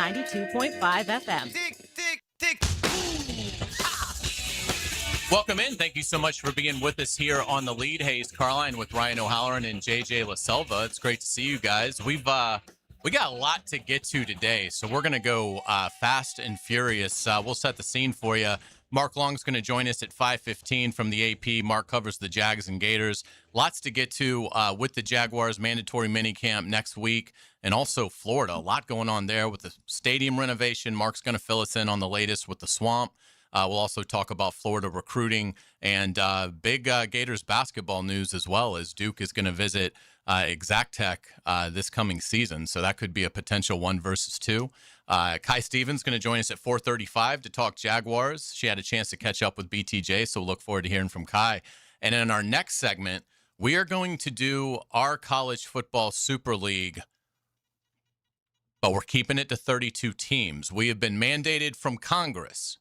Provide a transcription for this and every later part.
92.5 FM. Welcome in. Thank you so much for being with us here on The Lead. Hayes Carline with Ryan O'Halloran and JJ LaSelva. It's great to see you guys. We got a lot to get to today, so we're going to go fast and furious. We'll set the scene for you. Mark Long's going to join us at 5:15 from the AP. Mark covers the Jags and Gators. Lots to get to with the Jaguars mandatory minicamp next week, and also Florida. A lot going on there with the stadium renovation. Mark's going to fill us in on the latest with the Swamp. We'll also talk about Florida recruiting and big Gators basketball news as well, as Duke is going to visit Exact Tech this coming season. So that could be a potential 1 versus 2. Kai Stevens going to join us at 4:35 to talk Jaguars. She had a chance to catch up with BTJ, so we'll look forward to hearing from Kai. And in our next segment, we are going to do our college football Super League, but we're keeping it to 32 teams. We have been mandated from Congress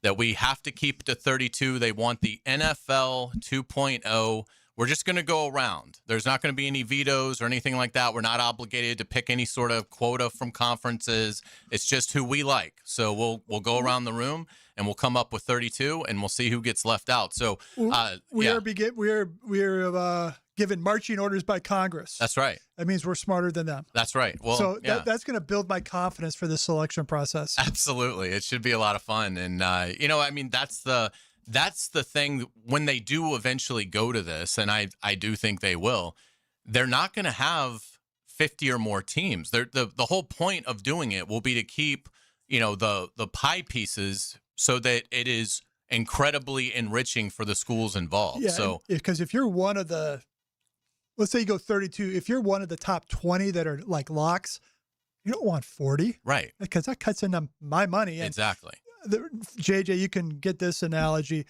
that we have to keep it to 32. They want the NFL 2.0. We're just going to go around. There's not going to be any vetoes or anything like that. We're not obligated to pick any sort of quota from conferences. It's just who we like. So we'll go around the room and we'll come up with 32 and we'll see who gets left out. So we are given marching orders by Congress. That's right. That means we're smarter than them. That's right. Well, so that's going to build my confidence for the selection process. Absolutely. It should be a lot of fun. And, that's the thing when they do eventually go to this, and I do think they will, they're not going to have 50 or more teams. The whole point of doing it will be to keep, the pie pieces so that it is incredibly enriching for the schools involved. Yeah, so because if you're one of the, let's say you go 32, if you're one of the top 20 that are like locks, you don't want 40. Right. Because that cuts into my money. And exactly. JJ, you can get this analogy.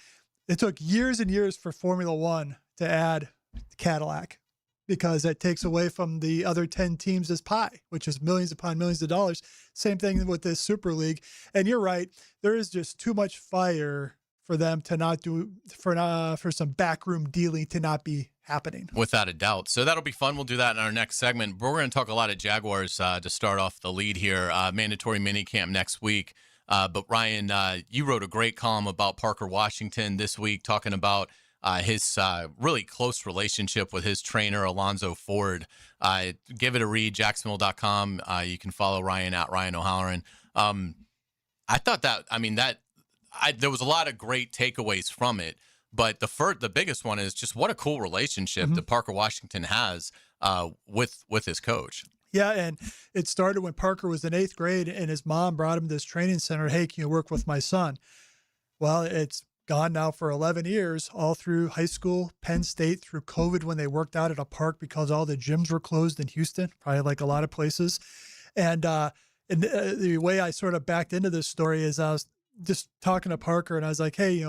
It took years and years for Formula One to add Cadillac because it takes away from the other 10 teams as pie, which is millions upon millions of dollars. Same thing with this Super League. And you're right. There is just too much fire for them to not do, for some backroom dealing to not be happening. Without a doubt. So that'll be fun. We'll do that in our next segment. But we're going to talk a lot of Jaguars to start off the lead here. Mandatory minicamp next week. But Ryan, you wrote a great column about Parker Washington this week, talking about his really close relationship with his trainer, Alonzo Ford. Give it a read, Jacksonville.com. You can follow Ryan at Ryan O'Halloran. I thought there was a lot of great takeaways from it. But the biggest one is just what a cool relationship that Parker Washington has with his coach. Yeah, and it started when Parker was in 8th grade, and his mom brought him to this training center. Hey, can you work with my son? Well, it's gone now for 11 years, all through high school, Penn State, through COVID when they worked out at a park because all the gyms were closed in Houston, probably like a lot of places. And the way I sort of backed into this story is I was just talking to Parker, and I was like, hey,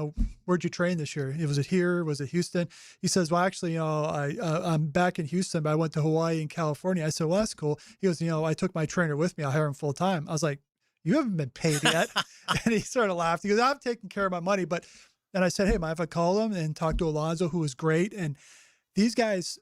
where'd you train this year? Was it here? Was it Houston? He says, well, actually, I'm back in Houston, but I went to Hawaii and California. I said, well, that's cool. He goes, I took my trainer with me. I'll hire him full time. I was like, you haven't been paid yet. And he sort of laughed. He goes, I'm taking care of my money. And I said, hey, mind if I call him and talk to Alonzo, who was great. And these guys,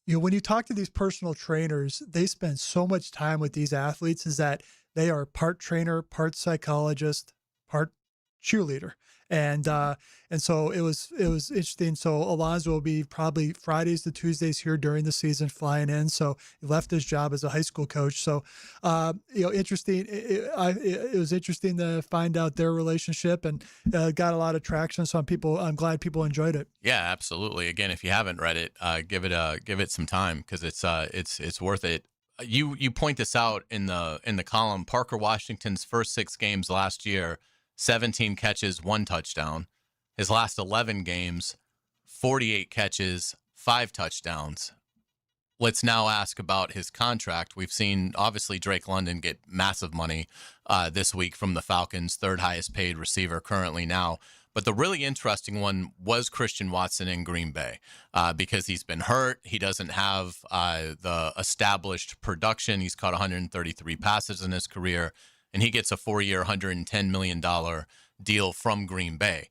when you talk to these personal trainers, they spend so much time with these athletes, is that they are part trainer, part psychologist, part cheerleader. And so it was interesting. So Alonzo will be probably Fridays to Tuesdays here during the season flying in. So he left his job as a high school coach. So, interesting. It was interesting to find out their relationship, and got a lot of traction. So I'm glad people enjoyed it. Yeah, absolutely. Again, if you haven't read it, give it some time, because it's worth it. You point this out in the column. Parker Washington's first 6 games last year, 17 catches, 1 touchdown. His last 11 games, 48 catches, 5 touchdowns. Let's now ask about his contract. We've seen, obviously, Drake London get massive money this week from the Falcons, 3rd highest paid receiver currently now. But the really interesting one was Christian Watson in Green Bay, because he's been hurt. He doesn't have the established production. He's caught 133 passes in his career, and he gets a 4-year, $110 million deal from Green Bay.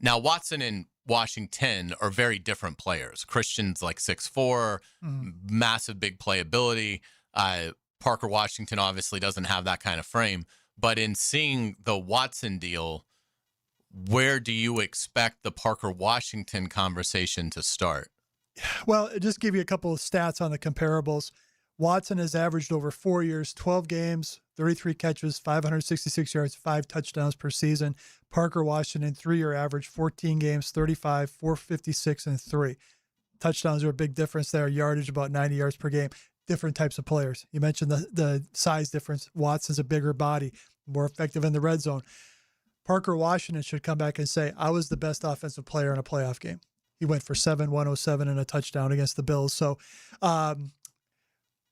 Now, Watson and Washington are very different players. Christian's like 6'4", massive big playability. Parker Washington obviously doesn't have that kind of frame. But in seeing the Watson deal, where do you expect the Parker Washington conversation to start? Well, just give you a couple of stats on the comparables. Watson has averaged over 4 years, 12 games, 33 catches, 566 yards, 5 touchdowns per season. Parker Washington, 3-year average, 14 games, 35, 456, and 3. Touchdowns are a big difference there. Yardage about 90 yards per game. Different types of players. You mentioned the size difference. Watson's a bigger body, more effective in the red zone. Parker Washington should come back and say, I was the best offensive player in a playoff game. He went for 107 and a touchdown against the Bills. So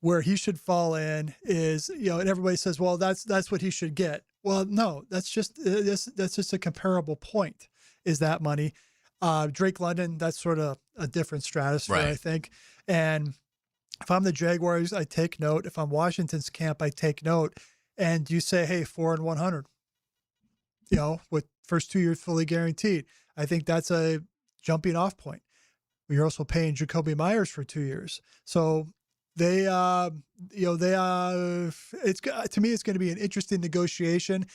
where he should fall in is, and everybody says, well, that's what he should get. Well, no, that's just a comparable point, is that money. Drake London, that's sort of a different stratosphere, right. I think. And if I'm the Jaguars, I take note. If I'm Washington's camp, I take note. And you say, hey, 4-100, with first 2 years fully guaranteed. I think that's a jumping off point. You're also paying Jacoby Myers for 2 years. So to me, it's going to be an interesting negotiation,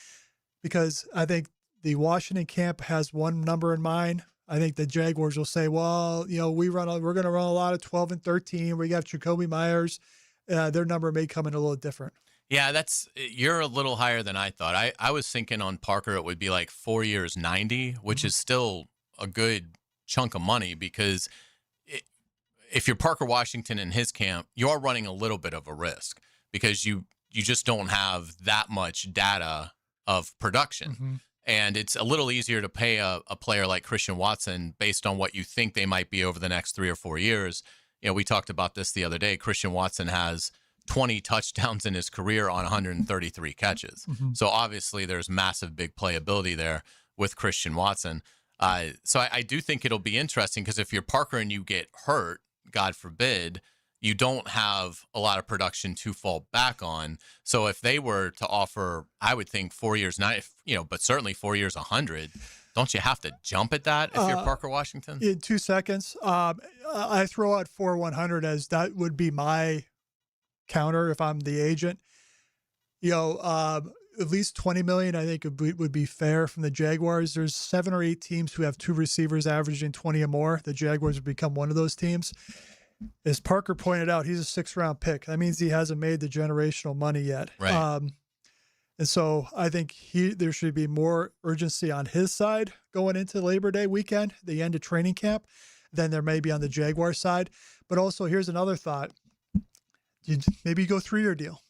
because I think the Washington camp has one number in mind. I think the Jaguars will say, well, we're going to run a lot of 12 and 13. We got Jacoby Myers. Their number may come in a little different. Yeah, you're a little higher than I thought. I was thinking on Parker it would be like 4 years, 90, which is still a good chunk of money, because if you're Parker Washington in his camp, you're running a little bit of a risk, because you just don't have that much data of production. Mm-hmm. And it's a little easier to pay a player like Christian Watson based on what you think they might be over the next 3 or 4 years. We talked about this the other day. Christian Watson has 20 touchdowns in his career on 133 catches. Mm-hmm. So obviously there's massive big playability there with Christian Watson. So I do think it'll be interesting, because if you're Parker and you get hurt, God forbid, you don't have a lot of production to fall back on. So if they were to offer, I would think 4 years, but certainly 4 years, 100, don't you have to jump at that if you're Parker Washington? In 2 seconds, I throw out 4-100 as that would be my counter if I'm the agent. At least $20 million, I think would be fair from the Jaguars. There's 7 or 8 teams who have 2 receivers averaging 20 or more. The Jaguars would become one of those teams. As Parker pointed out, he's a 6th-round pick. That means he hasn't made the generational money yet. Right. And so I think there should be more urgency on his side going into Labor Day weekend, the end of training camp, than there may be on the Jaguar side. But also, here's another thought. Maybe you go 3-year deal.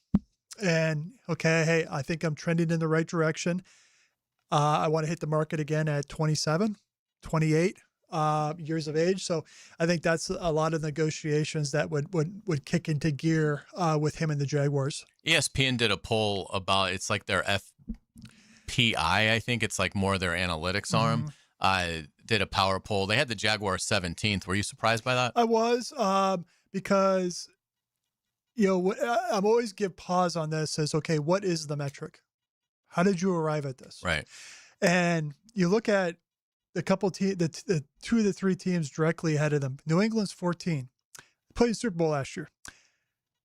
And, okay, hey, I think I'm trending in the right direction. I want to hit the market again at 27, 28 years of age. So I think that's a lot of negotiations that would kick into gear with him and the Jaguars. ESPN did a poll about, it's like their FPI, I think it's like more their analytics arm. Did a power poll. They had the Jaguars 17th. Were you surprised by that? I was, because I'm always give pause on this as, okay, what is the metric? How did you arrive at this? Right. And you look at the 2 of the 3 teams directly ahead of them. New England's 14. They played the Super Bowl last year.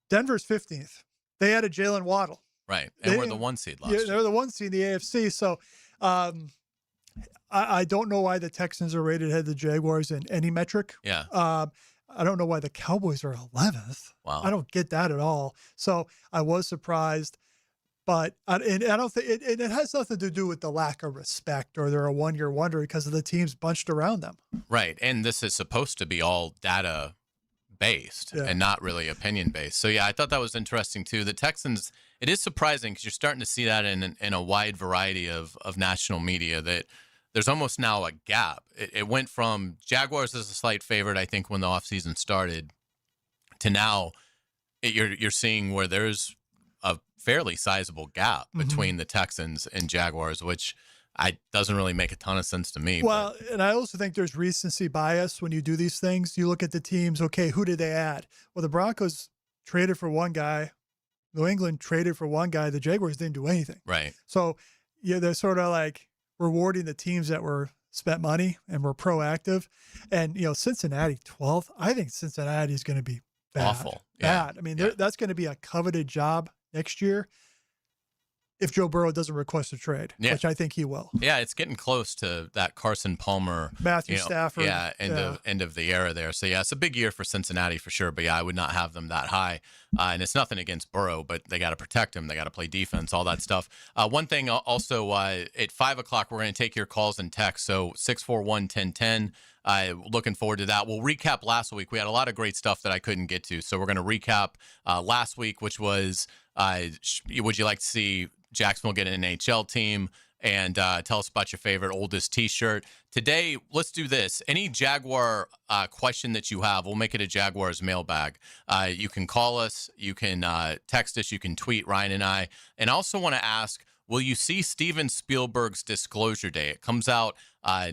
Denver's 15th. They had a Jalen Waddle. Right. And we're the 1 seed last year. They're the 1 seed in the AFC. So I don't know why the Texans are rated ahead of the Jaguars in any metric. Yeah. I don't know why the Cowboys are 11th. Wow. I don't get that at all. So I was surprised, but I don't think it has nothing to do with the lack of respect or they're a 1-year wonder, because of the teams bunched around them. Right. And this is supposed to be all data based and not really opinion based. So yeah, I thought that was interesting too. The Texans, it is surprising, because you're starting to see that in a wide variety of national media, that there's almost now a gap. It went from Jaguars as a slight favorite, I think, when the offseason started, to now you're seeing where there's a fairly sizable gap between the Texans and Jaguars, which doesn't really make a ton of sense to me. Well, and I also think there's recency bias when you do these things. You look at the teams, okay, who did they add? Well, the Broncos traded for one guy. New England traded for one guy. The Jaguars didn't do anything. Right. So they're sort of like rewarding the teams that were spent money and were proactive. And, Cincinnati 12th, I think Cincinnati is going to be Awful. Yeah. Bad. I mean, Yeah. that's going to be a coveted job next year if Joe Burrow doesn't request a trade, which I think he will. Yeah, it's getting close to that Carson Palmer, Matthew Stafford. Yeah, end of the era there. So, yeah, it's a big year for Cincinnati for sure. But, yeah, I would not have them that high. And it's nothing against Burrow, but they got to protect him. They got to play defense, all that stuff. One thing also, at 5 o'clock, we're going to take your calls and texts. So 641-1010. Looking forward to that. We'll recap last week. We had a lot of great stuff that I couldn't get to. So we're going to recap last week, which was would you like to see Jacksonville get an NHL team? And tell us about your favorite oldest T-shirt. Today, let's do this. Any Jaguar question that you have, we'll make it a Jaguars mailbag. You can call us, you can text us, you can tweet Ryan and I. And I also want to ask, will you see Steven Spielberg's Disclosure Day? It comes out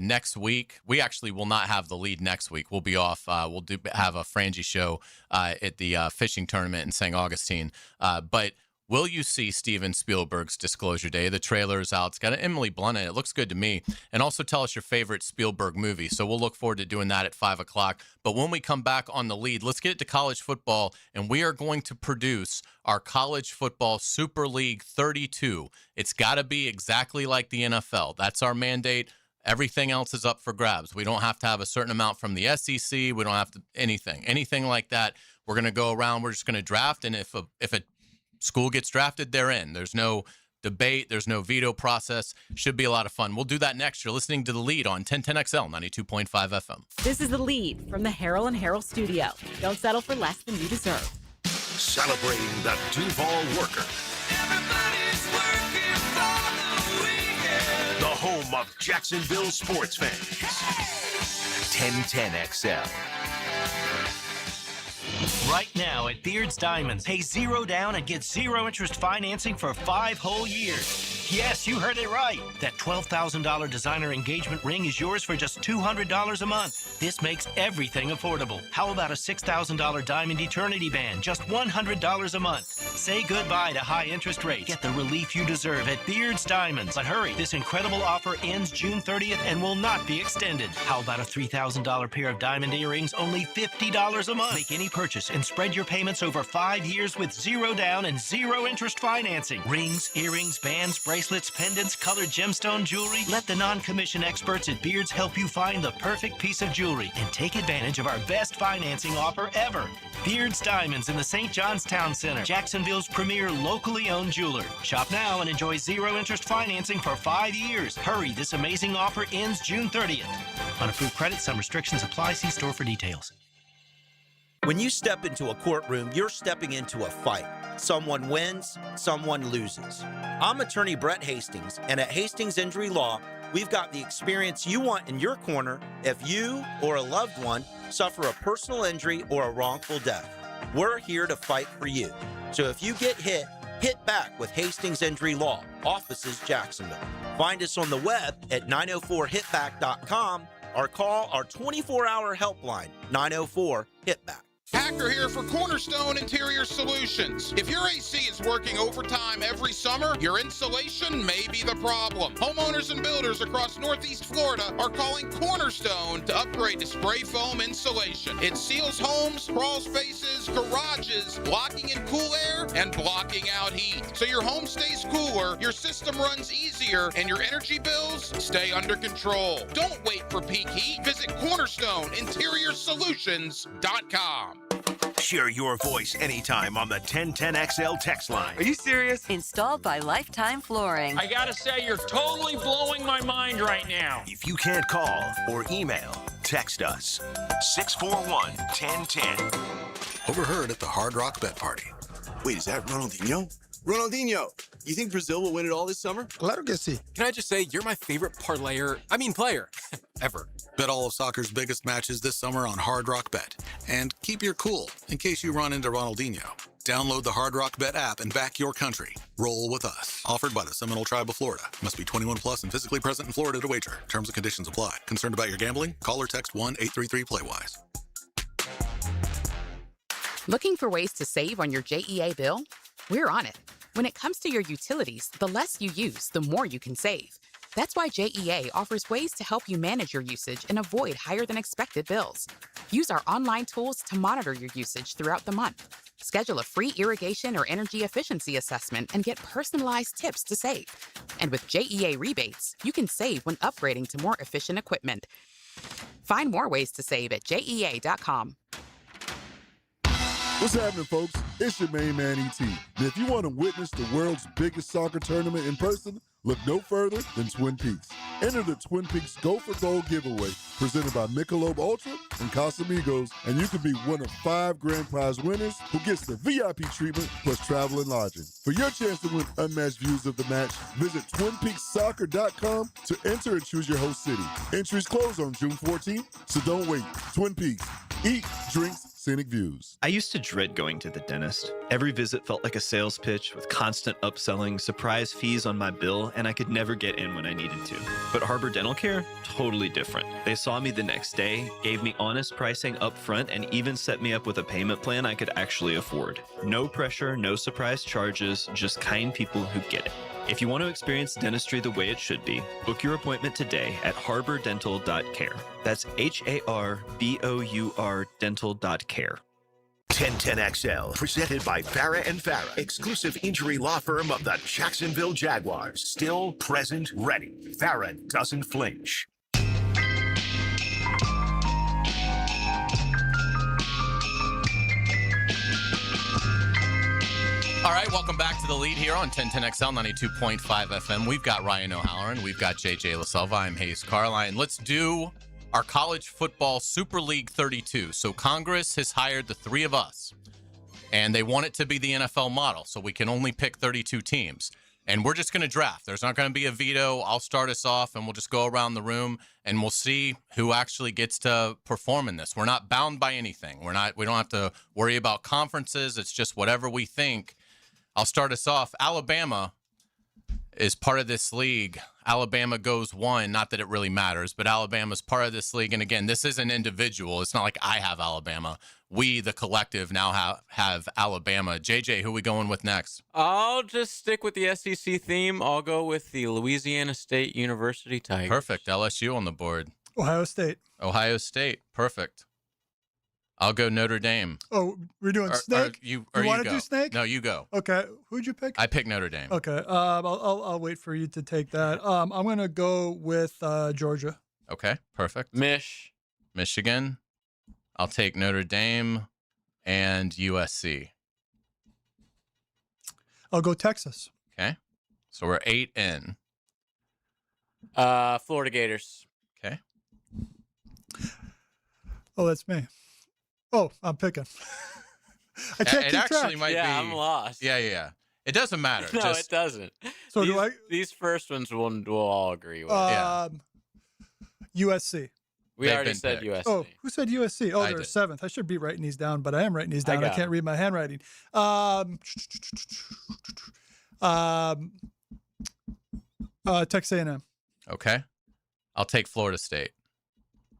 next week. We actually will not have the lead next week. We'll be off. We'll have a Frangie show at the fishing tournament in St. Augustine. But will you see Steven Spielberg's Disclosure Day? The trailer is out. It's got an Emily Blunt in it. It looks good to me. And also tell us your favorite Spielberg movie. So we'll look forward to doing that at 5 o'clock. But when we come back on the lead, let's get it to college football. And we are going to produce our college football Super League 32. It's got to be exactly like the NFL. That's our mandate. Everything else is up for grabs. We don't have to have a certain amount from the SEC. We don't have to anything like that. We're going to go around. We're just going to draft. And if a school gets drafted, they're in. There's no debate. There's no veto process. Should be a lot of fun. We'll do that next. You're listening to The Lead on 1010XL 92.5 FM. This is The Lead from the Harrell and Harrell studio. Don't settle for less than you deserve. Celebrating the Duval worker. Everybody's working for the weekend. The home of Jacksonville sports fans. 1010XL. Right now at Beard's Diamonds, pay $0 down and get 0 interest financing for 5 whole years. Yes, you heard it right. That $12,000 designer engagement ring is yours for just $200 a month. This makes everything affordable. How about a $6,000 diamond eternity band, just $100 a month? Say goodbye to high interest rates. Get the relief you deserve at Beard's Diamonds. But hurry, this incredible offer ends June 30th and will not be extended. How about a $3,000 pair of diamond earrings, only $50 a month? Make any purchase and spread your payments over 5 years with 0 down and 0 interest financing. Rings, earrings, bands, bracelets, pendants, colored gemstone jewelry. Let the non-commission experts at Beards help you find the perfect piece of jewelry and take advantage of our best financing offer ever. Beards Diamonds in the St. John's Town Center, Jacksonville's premier locally owned jeweler. Shop now and enjoy 0 interest financing for 5 years. Hurry, this amazing offer ends June 30th. On approved credit, some restrictions apply. See store for details. When you step into a courtroom, you're stepping into a fight. Someone wins, someone loses. I'm attorney Brett Hastings, and at Hastings Injury Law, we've got the experience you want in your corner if you or a loved one suffer a personal injury or a wrongful death. We're here to fight for you. So if you get hit, hit back with Hastings Injury Law, offices Jacksonville. Find us on the web at 904hitback.com or call our 24-hour helpline, 904-HITBACK. Hacker here for Cornerstone Interior Solutions. If your AC is working overtime every summer, your insulation may be the problem. Homeowners and builders across Northeast Florida are calling Cornerstone to upgrade to spray foam insulation. It seals homes, crawl spaces, garages, blocking in cool air and blocking out heat. So your home stays cooler, your system runs easier, and your energy bills stay under control. Don't wait for peak heat. Visit CornerstoneInteriorSolutions.com. Share your voice anytime on the 1010XL text line. Are you serious? Installed by Lifetime Flooring. I gotta say, you're totally blowing my mind right now. If you can't call or email, text us. 641-1010. Overheard at the Hard Rock Bet Party. Wait, is that Ronaldinho? Ronaldinho, you think Brazil will win it all this summer? Claro que sí. Can I just say, you're my favorite player ever. Bet all of soccer's biggest matches this summer on Hard Rock Bet. And keep your cool in case you run into Ronaldinho. Download the Hard Rock Bet app and back your country. Roll with us. Offered by the Seminole Tribe of Florida. Must be 21 plus and physically present in Florida to wager. Terms and conditions apply. Concerned about your gambling? Call or text 1-833-PLAY-WISE. Looking for ways to save on your JEA bill? We're on it. When it comes to your utilities, the less you use, the more you can save. That's why JEA offers ways to help you manage your usage and avoid higher than expected bills. Use our online tools to monitor your usage throughout the month. Schedule a free irrigation or energy efficiency assessment and get personalized tips to save. And with JEA rebates, you can save when upgrading to more efficient equipment. Find more ways to save at JEA.com. What's happening, folks? It's your main man, ET. And if you want to witness the world's biggest soccer tournament in person, look no further than Twin Peaks. Enter the Twin Peaks Go for Gold giveaway presented by Michelob Ultra and Casamigos, and you could be one of 5 grand prize winners who gets the VIP treatment plus travel and lodging. For your chance to win unmatched views of the match, visit TwinPeaksSoccer.com to enter and choose your host city. Entries close on June 14th, so don't wait. Twin Peaks. Eat, drinks, scenic views. I used to dread going to the dentist. Every visit felt like a sales pitch with constant upselling, surprise fees on my bill, and I could never get in when I needed to. But Harbor Dental Care? Totally different. They saw me the next day, gave me honest pricing up front, and even set me up with a payment plan I could actually afford. No pressure, no surprise charges, just kind people who get it. If you want to experience dentistry the way it should be, book your appointment today at harbordental.care. That's HARBOUR dental.care. 1010XL, presented by Farah and Farah, exclusive injury law firm of the Jacksonville Jaguars. Still, present, ready. Farah doesn't flinch. All right, welcome back to the lead here on 1010XL 92.5 FM. We've got Ryan O'Halloran. We've got JJ LaSelva. I'm Hayes Carline. Let's do our college football Super League 32. So Congress has hired the 3 of us, and they want it to be the NFL model, so we can only pick 32 teams. And we're just going to draft. There's not going to be a veto. I'll start us off, and we'll just go around the room, and we'll see who actually gets to perform in this. We're not bound by anything. We don't have to worry about conferences. It's just whatever we think. I'll start us off. Alabama is part of this league. Alabama goes 1. Not that it really matters, but Alabama's part of this league. And again, this isn't individual. It's not like I have Alabama. We, the collective, now have Alabama. JJ, who are we going with next? I'll just stick with the SEC theme. I'll go with the Louisiana State University Tigers. Perfect. LSU on the board. Ohio State. Ohio State. Perfect. I'll go Notre Dame. Oh, we're doing Snake? You want to go. do Snake? No, you go. Okay. Who'd you pick? I picked Notre Dame. Okay. I'll wait for you to take that. I'm going to go with Georgia. Okay. Perfect. Michigan. I'll take Notre Dame and USC. I'll go Texas. Okay. So we're 8 in. Florida Gators. Okay. Oh, that's me. Oh, I'm picking. I can't keep track. Might be. I'm lost. Yeah. It doesn't matter. No, it doesn't. So these first ones we'll all agree with. USC. We already said picked. USC. Oh, who said USC? Oh, I they're did. 7th. I should be writing these down, but I am writing these down. I can't read my handwriting. Texas A&M. Okay. I'll take Florida State.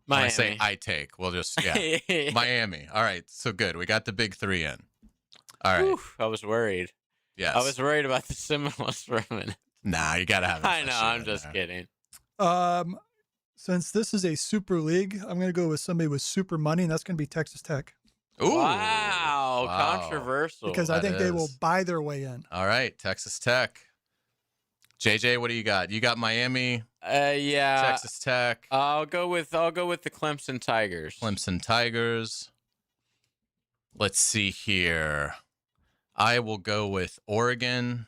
Miami. When I say I take, we'll just, Miami. All right. So good. We got the big 3 in. All right. Whew, I was worried. Yes. I was worried about the Seminoles for a minute. Nah, you got to have it. I know. I'm just kidding. Since this is a super league, I'm going to go with somebody with super money, and that's going to be Texas Tech. Ooh. Wow. Controversial. Because I think they will buy their way in. All right. Texas Tech. JJ, what do you got? You got Miami. Yeah. Texas Tech. I'll go with the Clemson Tigers. Clemson Tigers. Let's see here. I will go with Oregon.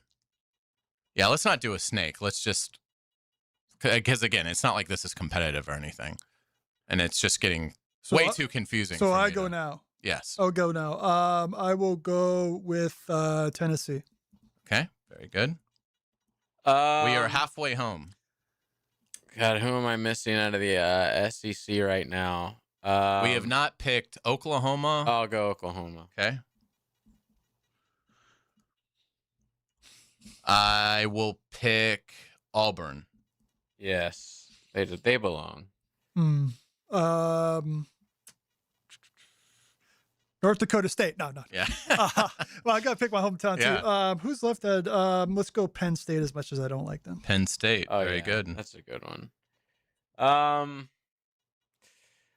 Yeah, let's not do a snake. Let's just, because again, it's not like this is competitive or anything, and it's just getting way too confusing. So I go now. Yes. I'll go now. I will go with Tennessee. Okay. Very good. We are halfway home. God, who am I missing out of the SEC right now? We have not picked Oklahoma. I'll go Oklahoma. Okay. I will pick Auburn. Yes, they belong. North Dakota State. No. Yeah. Well, I got to pick my hometown Yeah. too. Who's left at, let's go Penn State as much as I don't like them. Penn State. Oh, Very yeah, good. That's a good one.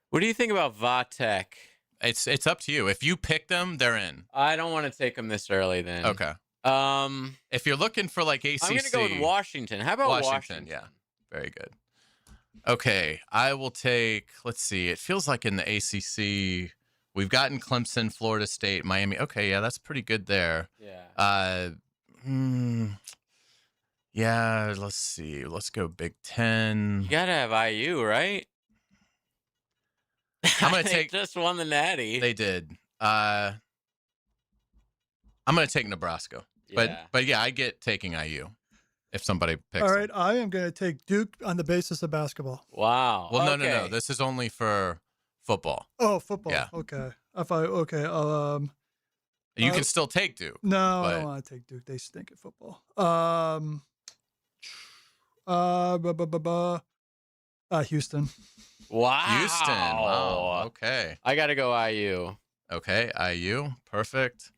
What do you think about Vatek? It's up to you. If you pick them, they're in. I don't want to take them this early then. Okay. If you're looking for like ACC, I'm going to go with Washington. How about Washington? Yeah. Very good. Okay. I will take, let's see. It feels like in the ACC, we've gotten Clemson, Florida State, Miami. Okay. Yeah. That's pretty good there. Yeah. Yeah. Let's see. Let's go Big Ten. You got to have IU, right? I'm going to They take. just won the Natty. They did. I'm going to take Nebraska. Yeah. But yeah, I get taking IU if somebody picks. All them. right, I am going to take Duke on the basis of basketball. Wow. Well, okay. no. This is only for football. Oh, football. Yeah. Okay. You can still take Duke. No, I but- don't want to take Duke. They stink at football. Houston. Wow. Houston. Wow. Okay. I got to go IU. Okay. IU. Perfect.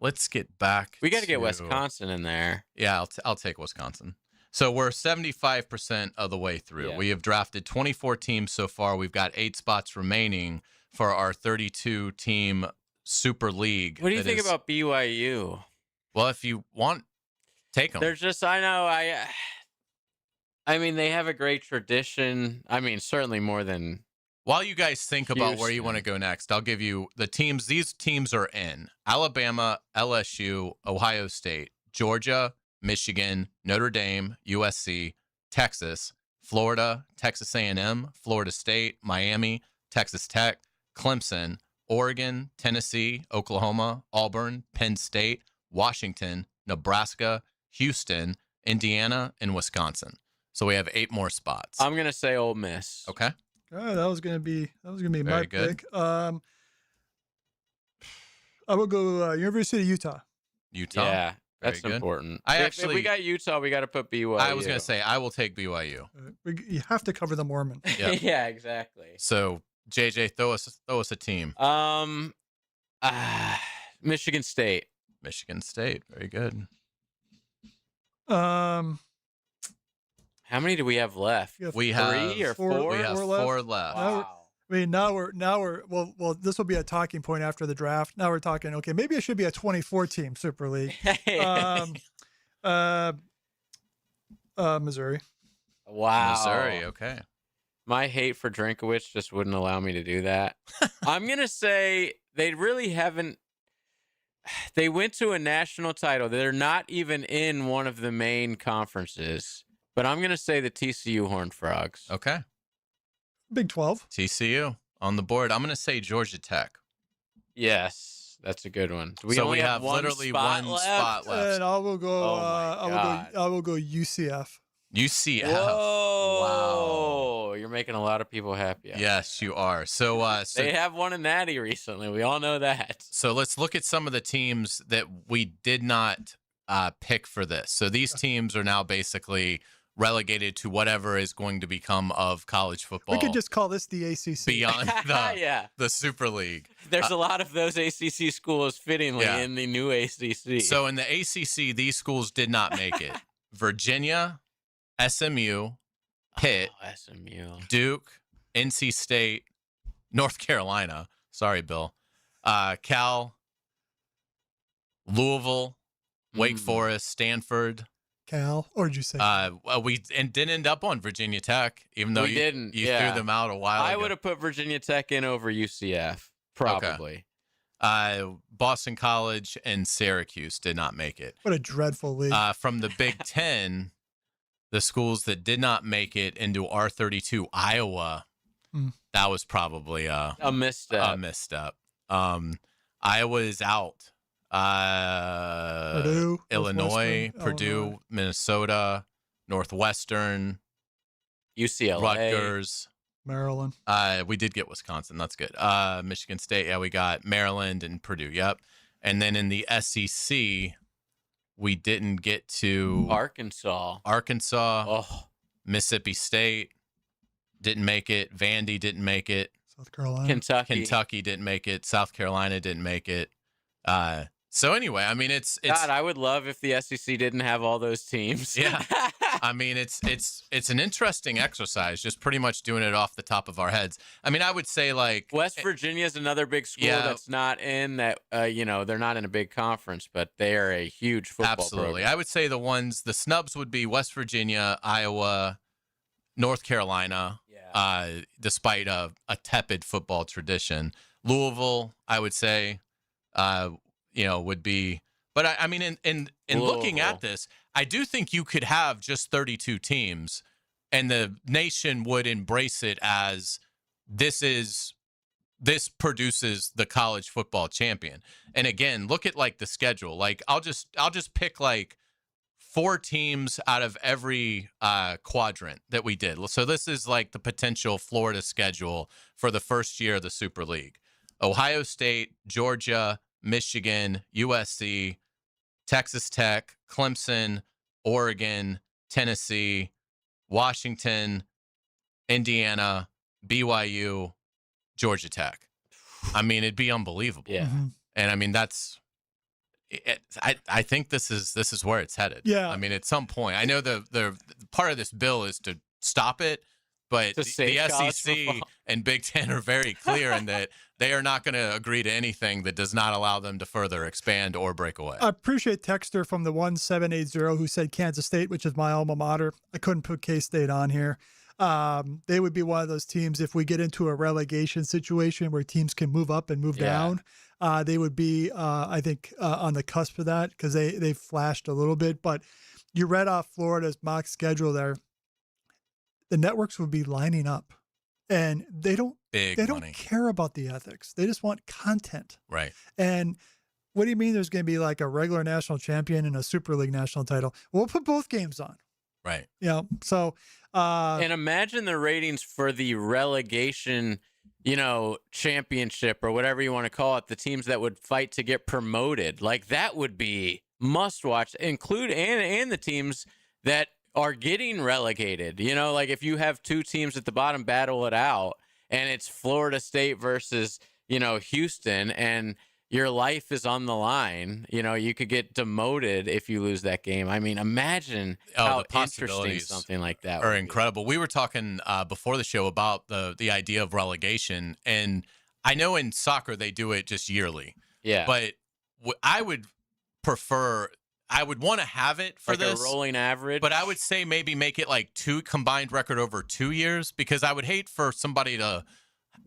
Let's get back. We got to get Wisconsin in there. Yeah, I'll take Wisconsin. So we're 75% of the way through. Yeah. We have drafted 24 teams so far. We've got 8 spots remaining for our 32-team Super League. What do you that think is- about BYU? Well, if you want, take them. They're just, I know, I mean, they have a great tradition. I mean, certainly more than. While you guys think about where you want to go next, I'll give you the teams. These teams are in Alabama, LSU, Ohio State, Georgia, Michigan, Notre Dame, USC, Texas, Florida, Texas A&M, Florida State, Miami, Texas Tech, Clemson, Oregon, Tennessee, Oklahoma, Auburn, Penn State, Washington, Nebraska, Houston, Indiana, and Wisconsin. So we have 8 more spots. I'm going to say Ole Miss. Okay. Oh, that was gonna be my Very good. pick. I will go University of Utah. Utah. Yeah, Very that's good. important. I If we actually, got Utah, we got to put BYU. I was going to say, I will take BYU. You have to cover the Mormon. Yeah. Yeah, exactly. So, JJ, throw us a team. Michigan State. Michigan State. Very good. How many do we have left? We 3 have or 4? We have 4 left. Now we're well. This will be a talking point after the draft. Now we're talking. Okay, maybe it should be a 24-team Super League. Missouri. Wow. Missouri. Okay. My hate for Drinkowitz just wouldn't allow me to do that. I'm going to say they really haven't. They went to a national title. They're not even in one of the main conferences. But I'm going to say the TCU Horned Frogs. Okay. Big 12. TCU on the board. I'm going to say Georgia Tech. Yes, that's a good one. So only we have one literally spot one left? spot left. And I will go. Oh my I will go UCF. UCF. Whoa. You're making a lot of people happy. Yes, you are. So, They have won a natty recently. We all know that. So let's look at some of the teams that we did not pick for this. So these teams are now basically relegated to whatever is going to become of college football. We could just call this the ACC. Beyond the, Yeah. the Super League. There's a lot of those ACC schools fittingly Yeah. in the new ACC. So in the ACC, these schools did not make it. Virginia, SMU, Pitt, SMU, Duke, NC State, North Carolina. Sorry, Bill. Cal, Louisville, Wake Forest, Stanford. Cal, or did you say? We didn't end up on Virginia Tech, even though We didn't, you yeah. threw them out a while I ago. would have put Virginia Tech in over UCF, probably. Boston College and Syracuse did not make it. What a dreadful league. From the Big Ten, the schools that did not make it into R32, Iowa, that was probably a misstep. A misstep. Iowa is out. Purdue, Illinois, Northwestern, Purdue, Illinois. Minnesota, Northwestern, UCLA, Rutgers, Maryland. We did get Wisconsin. That's good. Michigan State. Yeah, we got Maryland and Purdue. Yep. And then in the SEC, we didn't get to Arkansas. Mississippi State didn't make it. Vandy didn't make it. South Carolina. Kentucky didn't make it. South Carolina didn't make it. So anyway, I mean, it's God, I would love if the SEC didn't have all those teams. Yeah. I mean, it's an interesting exercise, just pretty much doing it off the top of our heads. I mean, I would say like West Virginia is another big school that's not in that. They're not in a big conference, but they are a huge football absolutely. program. I would say the snubs would be West Virginia, Iowa, North Carolina. Despite a tepid football tradition, Louisville, I would say, would be. But I mean, in looking at this, I do think you could have just 32 teams, and the nation would embrace it as this produces the college football champion. And again, look at like the schedule. Like I'll just pick like 4 teams out of every quadrant that we did. So this is like the potential Florida schedule for the first year of the Super League: Ohio State, Georgia, Michigan, USC, Texas Tech, Clemson, Oregon, Tennessee, Washington, Indiana, BYU, Georgia Tech. I mean, it'd be unbelievable. Yeah. And I mean, that's I think this is where it's headed. Yeah. I mean, at some point, I know the part of this bill is to stop it, but the SEC and Big Ten are very clear in that they are not going to agree to anything that does not allow them to further expand or break away. I appreciate Texter from the 1780 who said Kansas State, which is my alma mater. I couldn't put K-State on here. They would be one of those teams if we get into a relegation situation where teams can move up and move down. They would be, I think, on the cusp of that because they flashed a little bit. But you read off Florida's mock schedule there. The networks would be lining up, and they don't care about the ethics. They just want content. Right. And what do you mean there's going to be like a regular national champion and a Super League national title? We'll put both games on. Right. So and imagine the ratings for the relegation, championship or whatever you want to call it, the teams that would fight to get promoted. Like that would be must watch, include and the teams that are getting relegated. Like if you have 2 teams at the bottom battle it out and it's Florida State versus, Houston, and your life is on the line, you could get demoted if you lose that game. I mean, imagine how the interesting something like that are incredible. We were talking before the show about the idea of relegation, and I know in soccer they do it just yearly. Yeah. But I would prefer, I would want to have it for like this a rolling average. But I would say maybe make it like 2 combined record over 2 years, because I would hate for somebody to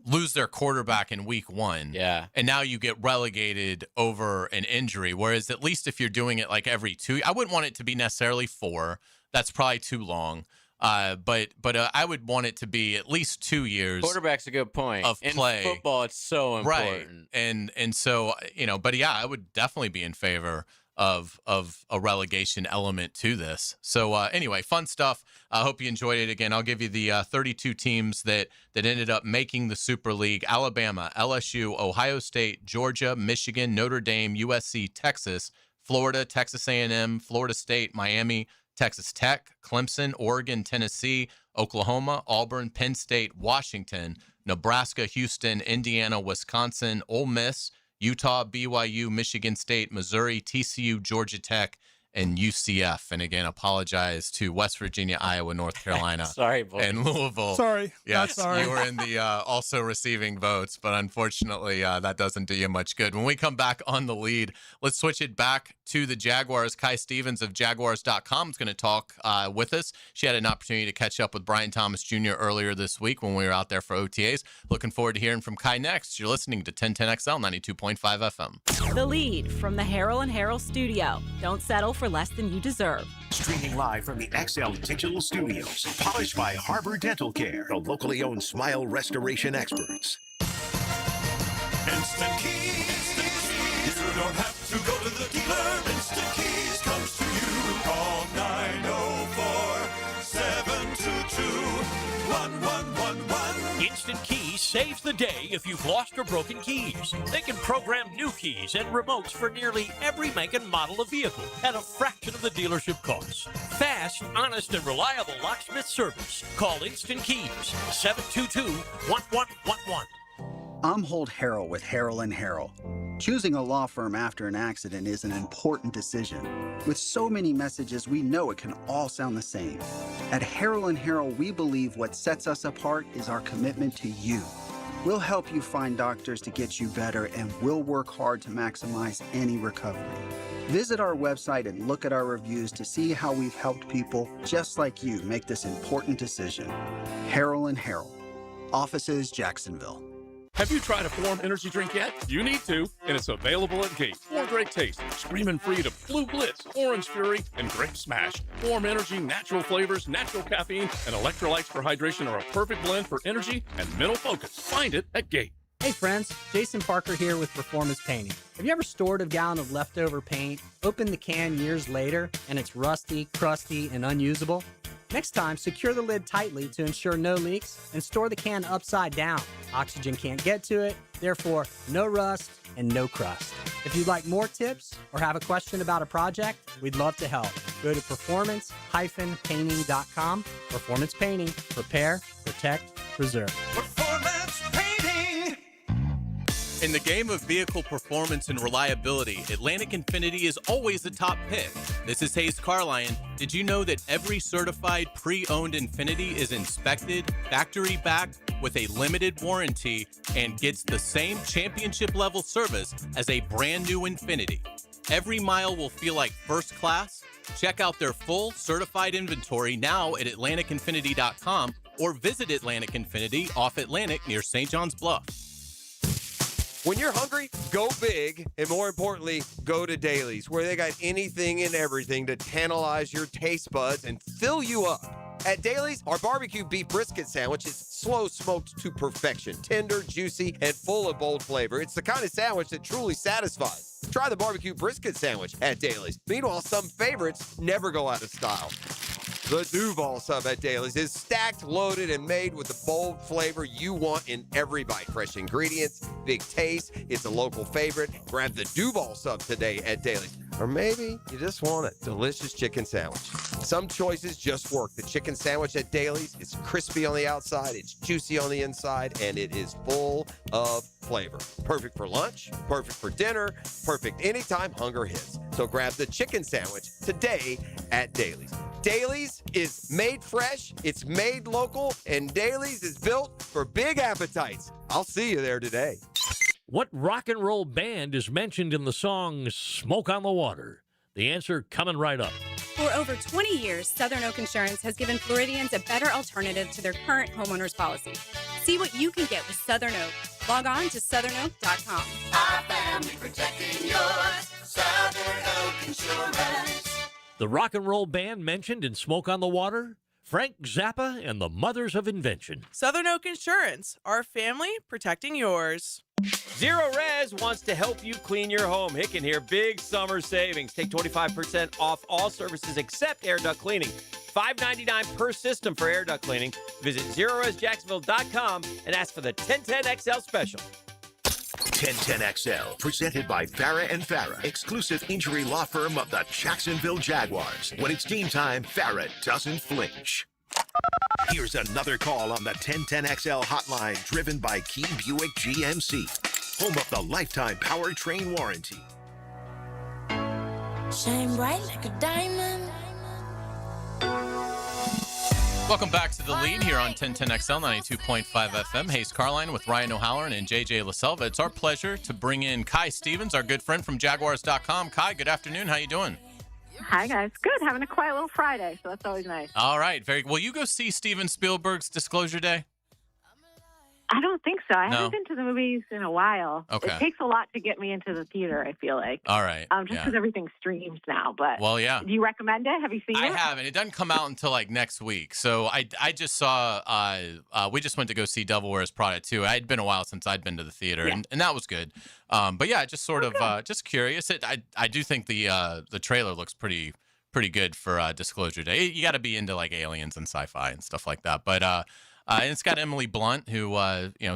lose their quarterback in week 1. Yeah. And now you get relegated over an injury. Whereas at least if you're doing it like every 2, I wouldn't want it to be necessarily 4. That's probably too long. But I would want it to be at least 2 years. Quarterback's a good point. Of play. In football, it's so important. Right. And so, but yeah, I would definitely be in favor of a relegation element to this. So anyway, fun stuff. I hope you enjoyed it. Again, I'll give you the 32 teams that ended up making the Super League: Alabama, LSU, Ohio State, Georgia, Michigan, Notre Dame, USC, Texas, Florida, Texas A&M, Florida State, Miami, Texas Tech, Clemson, Oregon, Tennessee, Oklahoma, Auburn, Penn State, Washington, Nebraska, Houston, Indiana, Wisconsin, Ole Miss, Utah, BYU, Michigan State, Missouri, TCU, Georgia Tech, and UCF. And again, apologize to West Virginia, Iowa, North Carolina, sorry, boy. and Louisville. Sorry. Yes, sorry. You were in the also receiving votes, but unfortunately that doesn't do you much good. When we come back on the lead, let's switch it back to the Jaguars. Kai Stevens of Jaguars.com is going to talk with us. She had an opportunity to catch up with Brian Thomas Jr. earlier this week when we were out there for OTAs. Looking forward to hearing from Kai next. You're listening to 1010XL 92.5 FM. The lead from the Harrell and Harrell studio. Don't settle for less than you deserve. Streaming live from the XL Digital Studios. Polished by Harbor Dental Care, the locally owned smile restoration experts. Instant Keys. You don't have to go to the dealer. Instant Keys comes to you. Call 904-722-1111. Instant Keys saves the day if you've lost or broken keys. They can program new keys and remotes for nearly every make and model of vehicle at a fraction of the dealership costs. Fast, honest, and reliable locksmith service. Call Instant Keys, 722-1111. I'm Holt Harrell with Harrell & Harrell. Choosing a law firm after an accident is an important decision. With so many messages, we know it can all sound the same. At Harrell & Harrell, we believe what sets us apart is our commitment to you. We'll help you find doctors to get you better, and we'll work hard to maximize any recovery. Visit our website and look at our reviews to see how we've helped people just like you make this important decision. Harrell & Harrell. Offices, Jacksonville. Have you tried a Form energy drink yet? You need to, and it's available at Gate. 4 great tastes, screaming free of Blue Blitz, Orange Fury, and Grape Smash. Form energy, natural flavors, natural caffeine, and electrolytes for hydration are a perfect blend for energy and mental focus. Find it at Gate. Hey friends, Jason Parker here with Performance Painting. Have you ever stored a gallon of leftover paint, opened the can years later, and it's rusty, crusty, and unusable? Next time, secure the lid tightly to ensure no leaks and store the can upside down. Oxygen can't get to it, therefore no rust and no crust. If you'd like more tips or have a question about a project, we'd love to help. Go to performance-painting.com. Performance Painting. Prepare, protect, preserve. Performance Painting. In the game of vehicle performance and reliability, Atlantic Infiniti is always the top pick. This is Hayes Carline. Did you know that every certified pre-owned Infiniti is inspected, factory backed, with a limited warranty, and gets the same championship level service as a brand new Infiniti? Every mile will feel like first class. Check out their full certified inventory now at AtlanticInfiniti.com or visit Atlantic Infiniti off Atlantic near St. John's Bluff. When you're hungry, go big, and more importantly, go to Dailies, where they got anything and everything to tantalize your taste buds and fill you up. At Dailies, our barbecue beef brisket sandwich is slow smoked to perfection, tender, juicy, and full of bold flavor. It's the kind of sandwich that truly satisfies. Try the barbecue brisket sandwich at Dailies. Meanwhile, some favorites never go out of style. The Duval sub at Dailies is stacked, loaded, and made with the bold flavor you want in every bite. Fresh ingredients, big taste. It's a local favorite. Grab the Duval sub today at Dailies. Or maybe you just want a delicious chicken sandwich. Some choices just work. The chicken sandwich at Dailies is crispy on the outside, it's juicy on the inside, and it is full of flavor. Perfect for lunch, perfect for dinner, perfect anytime hunger hits. So grab the chicken sandwich today at Dailies. Dailies is made fresh, it's made local, and Dailies is built for big appetites. I'll see you there today. What rock and roll band is mentioned in the song Smoke on the Water? The answer coming right up. For over 20 years, Southern Oak Insurance has given Floridians a better alternative to their current homeowners policy. See what you can get with Southern Oak. Log on to southernoak.com. Our family protecting yours. Southern Oak Insurance. The rock and roll band mentioned in Smoke on the Water? Frank Zappa and the Mothers of Invention. Southern Oak Insurance, our family protecting yours. Zero Res wants to help you clean your home. Hicken here, big summer savings. Take 25% off all services except air duct cleaning. $5.99 per system for air duct cleaning. Visit ZeroResJacksonville.com and ask for the 1010XL special. 1010XL, presented by Farah and Farah, exclusive injury law firm of the Jacksonville Jaguars. When it's game time, Farah doesn't flinch. Here's another call on the 1010XL hotline, driven by Key Buick GMC, home of the lifetime powertrain warranty. Shine bright like a diamond. Welcome back to The Lead here on 1010XL 92.5 FM. Hayes Carline with Ryan O'Halloran and JJ LaSelva. It's our pleasure to bring in Kai Stevens, our good friend from Jaguars.com. Kai, good afternoon. How you doing? Hi, guys. Good. Having a quiet little Friday, so that's always nice. All right. Very. Will you go see Steven Spielberg's Disclosure Day? I don't think so. I No? haven't been to the movies in a while. Okay. It takes a lot to get me into the theater, I feel like. All right. Just yeah. because everything streams now. But Well, yeah. do you recommend it? Have you seen I it? haven't. It doesn't come out until like next week. So I just saw, we just went to go see Devil Wears Prada too. It had been a while since I'd been to the theater, Yeah. and that was good. But yeah, just sort of just curious. I do think the trailer looks pretty good for Disclosure Day. You got to be into like aliens and sci-fi and stuff like that. But and it's got Emily Blunt, who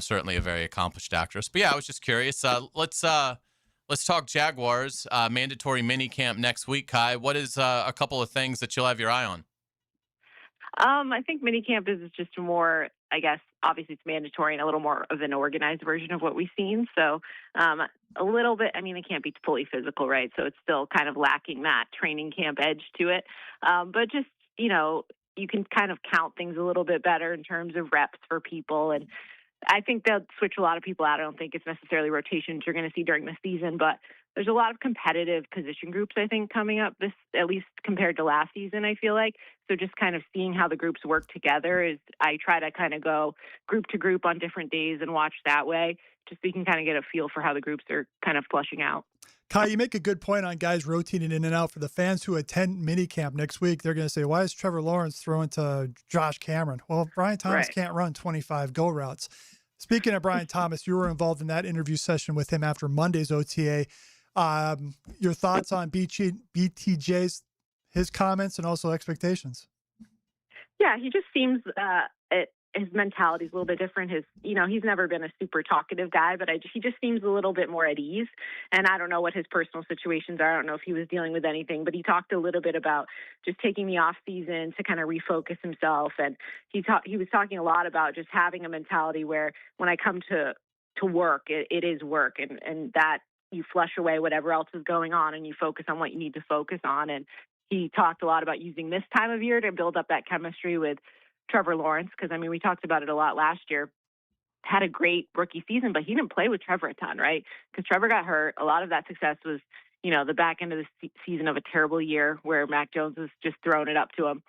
certainly a very accomplished actress. But yeah, I was just curious. Let's talk Jaguars. Mandatory mini camp next week, Kai. What is a couple of things that you'll have your eye on? I think minicamp is just more I guess, obviously it's mandatory and a little more of an organized version of what we've seen. So a little bit, I mean, it can't be fully physical, right? So it's still kind of lacking that training camp edge to it. But just, you can kind of count things a little bit better in terms of reps for people. And I think they'll switch a lot of people out. I don't think it's necessarily rotations you're going to see during the season, but there's a lot of competitive position groups, I think, coming up this, at least compared to last season, I feel like. So just kind of seeing how the groups work together is, I try to kind of go group to group on different days and watch that way, just so you can kind of get a feel for how the groups are kind of flushing out. Kai, you make a good point on guys rotating in and out. For the fans who attend minicamp next week, they're going to say, why is Trevor Lawrence throwing to Josh Cameron? Well, Brian Thomas can't run 25 go routes. Speaking of Brian Thomas, you were involved in that interview session with him after Monday's OTA. Your thoughts on BTJ's, his comments, and also expectations? Yeah, he just seems his mentality is a little bit different. He's never been a super talkative guy, but he just seems a little bit more at ease. And I don't know what his personal situations are. I don't know if he was dealing with anything, but he talked a little bit about just taking the off season to kind of refocus himself. And he was talking a lot about just having a mentality where when I come to work, it is work, and that you flush away whatever else is going on and you focus on what you need to focus on. And he talked a lot about using this time of year to build up that chemistry with Trevor Lawrence, because, I mean, we talked about it a lot last year. Had a great rookie season, but he didn't play with Trevor a ton, right? Because Trevor got hurt. A lot of that success was, the back end of the season of a terrible year where Mac Jones was just throwing it up to him.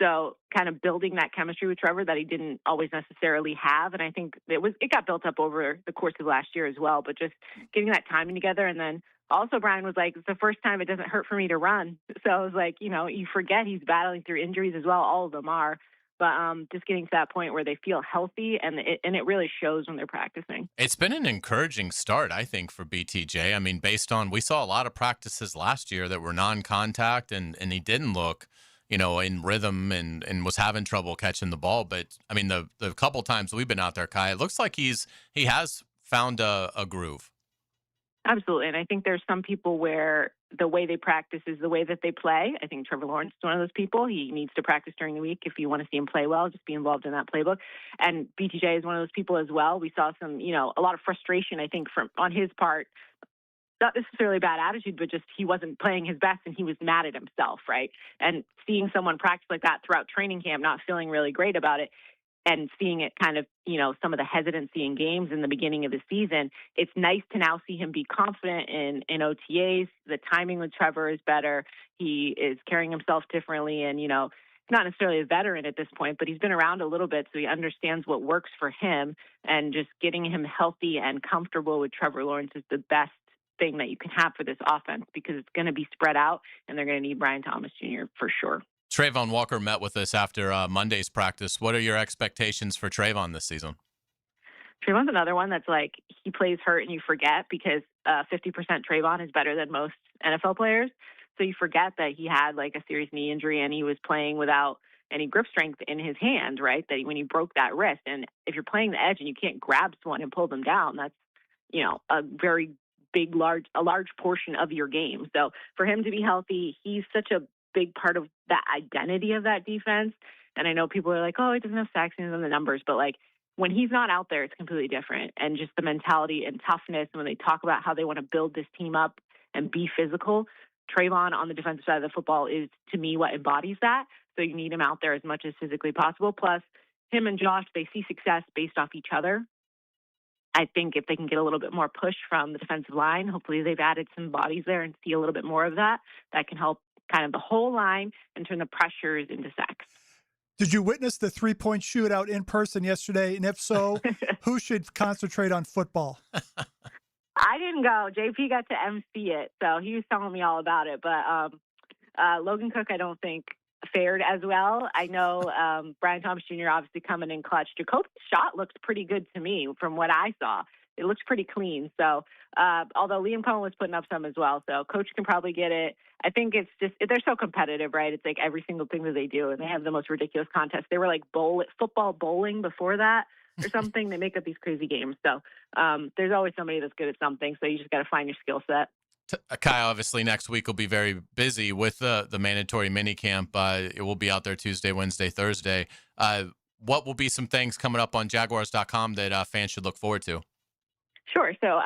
So kind of building that chemistry with Trevor that he didn't always necessarily have. And I think it got built up over the course of last year as well, but just getting that timing together. And then also Brian was like, it's the first time it doesn't hurt for me to run. So I was like, you forget he's battling through injuries as well. All of them are. But just getting to that point where they feel healthy, and it really shows when they're practicing. It's been an encouraging start, I think, for BTJ. I mean, based on, we saw a lot of practices last year that were non-contact, and he didn't look, in rhythm and was having trouble catching the ball. But, I mean, the couple times we've been out there, Kai, it looks like he has found a groove. Absolutely. And I think there's some people where the way they practice is the way that they play. I think Trevor Lawrence is one of those people. He needs to practice during the week. If you want to see him play well, just be involved in that playbook. And BTJ is one of those people as well. We saw some, a lot of frustration, I think, on his part. Not necessarily bad attitude, but just he wasn't playing his best and he was mad at himself, right? And seeing someone practice like that throughout training camp, not feeling really great about it, and seeing it kind of, some of the hesitancy in games in the beginning of the season, it's nice to now see him be confident in OTAs. The timing with Trevor is better. He is carrying himself differently. And, he's not necessarily a veteran at this point, but he's been around a little bit, so he understands what works for him. And just getting him healthy and comfortable with Trevor Lawrence is the best thing that you can have for this offense, because it's going to be spread out and they're going to need Brian Thomas Jr. for sure. Trayvon Walker met with us after Monday's practice. What are your expectations for Trayvon this season? Trayvon's another one that's like, he plays hurt and you forget, because 50% Trayvon is better than most NFL players. So you forget that he had like a serious knee injury and he was playing without any grip strength in his hand, right? That when he broke that wrist, and if you're playing the edge and you can't grab someone and pull them down, that's, a very a large portion of your game. So for him to be healthy, he's such a big part of that identity of that defense. And I know people are like, oh, he doesn't have sacks in the numbers, but like when he's not out there, it's completely different. And just the mentality and toughness, and when they talk about how they want to build this team up and be physical, Trayvon on the defensive side of the football is, to me, what embodies that. So you need him out there as much as physically possible. Plus, him and Josh, they see success based off each other. I think if they can get a little bit more push from the defensive line, hopefully they've added some bodies there and see a little bit more of that. That can help kind of the whole line and turn the pressures into sacks. Did you witness the three-point shootout in person yesterday? And if so, who should concentrate on football? I didn't go. JP got to MC it, so he was telling me all about it. But Logan Cook, I don't think, fared as well. I know Brian Thomas Jr. obviously coming in clutch. Jacoby's shot looks pretty good to me from what I saw. It looks pretty clean. So although Liam Cohen was putting up some as well, so Coach can probably get it. I think it's just, they're so competitive, right? It's like every single thing that they do, and they have the most ridiculous contests. They were like football bowling before that or something. They make up these crazy games. So there's always somebody that's good at something. So you just got to find your skill set. Kai, obviously next week will be very busy with the mandatory minicamp. It will be out there Tuesday, Wednesday, Thursday. what will be some things coming up on Jaguars.com that fans should look forward to? Sure. So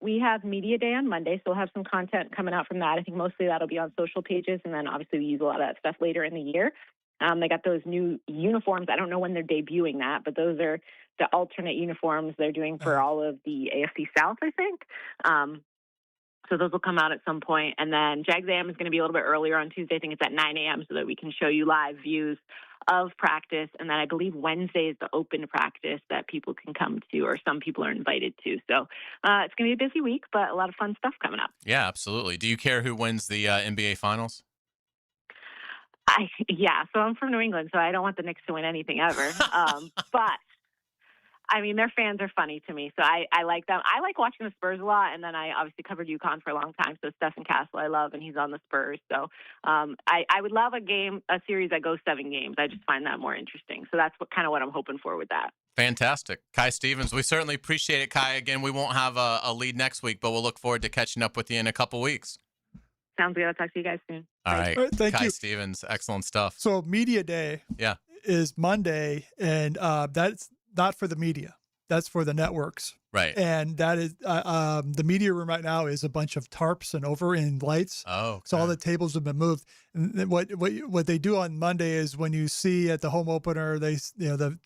we have Media Day on Monday, so we'll have some content coming out from that. I think mostly that'll be on social pages, and then obviously we use a lot of that stuff later in the year. They got those new uniforms. I don't know when they're debuting that, but those are the alternate uniforms they're doing for all of the AFC South, I think. So those will come out at some point. And then Jags AM is going to be a little bit earlier on Tuesday. I think it's at 9 a.m. so that we can show you live views of practice. And then I believe Wednesday is the open practice that people can come to, or some people are invited to. So it's going to be a busy week, but a lot of fun stuff coming up. Yeah, absolutely. Do you care who wins the NBA Finals? So I'm from New England, so I don't want the Knicks to win anything ever. But I mean, their fans are funny to me, so I like them. I like watching the Spurs a lot, and then I obviously covered UConn for a long time, so Stephen Castle I love, and he's on the Spurs. So I would love a series that goes 7 games. I just find that more interesting. So that's what I'm hoping for with that. Fantastic. Kai Stevens, we certainly appreciate it, Kai. Again, we won't have a lead next week, but we'll look forward to catching up with you in a couple weeks. Sounds good. I'll talk to you guys soon. All right. Thank Kai you. Stevens, excellent stuff. So Media Day is Monday, and that's not for the media. That's for the networks. Right. And that is the media room right now is a bunch of tarps and over-in lights. Oh, okay. So all the tables have been moved. And what they do on Monday is when you see at the home opener, the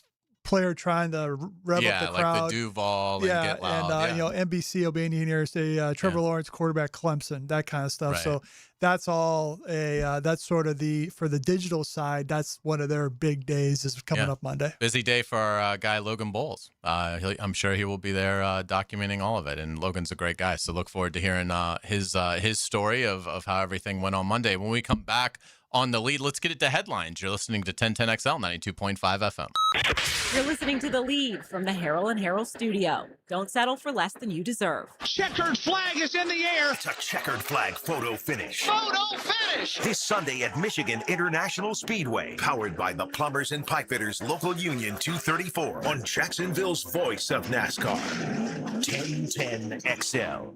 player trying to rev up the crowd. Like the Duval and get loud. NBC will be in here, say Trevor Lawrence, quarterback Clemson, that kind of stuff. Right. So that's all that's sort of for the digital side. That's one of their big days is coming up Monday. Busy day for our guy, Logan Bowles. I'm sure he will be there documenting all of it. And Logan's a great guy. So look forward to hearing his story of how everything went on Monday. When we come back on The Lead, let's get it to headlines. You're listening to 1010XL 92.5 FM. You're listening to The Lead from the Harold and Harold studio. Don't settle for less than you deserve. Checkered flag is in the air. It's a checkered flag photo finish. Photo finish! This Sunday at Michigan International Speedway. Powered by the Plumbers and Pipefitters Local Union 234 on Jacksonville's voice of NASCAR. 1010XL.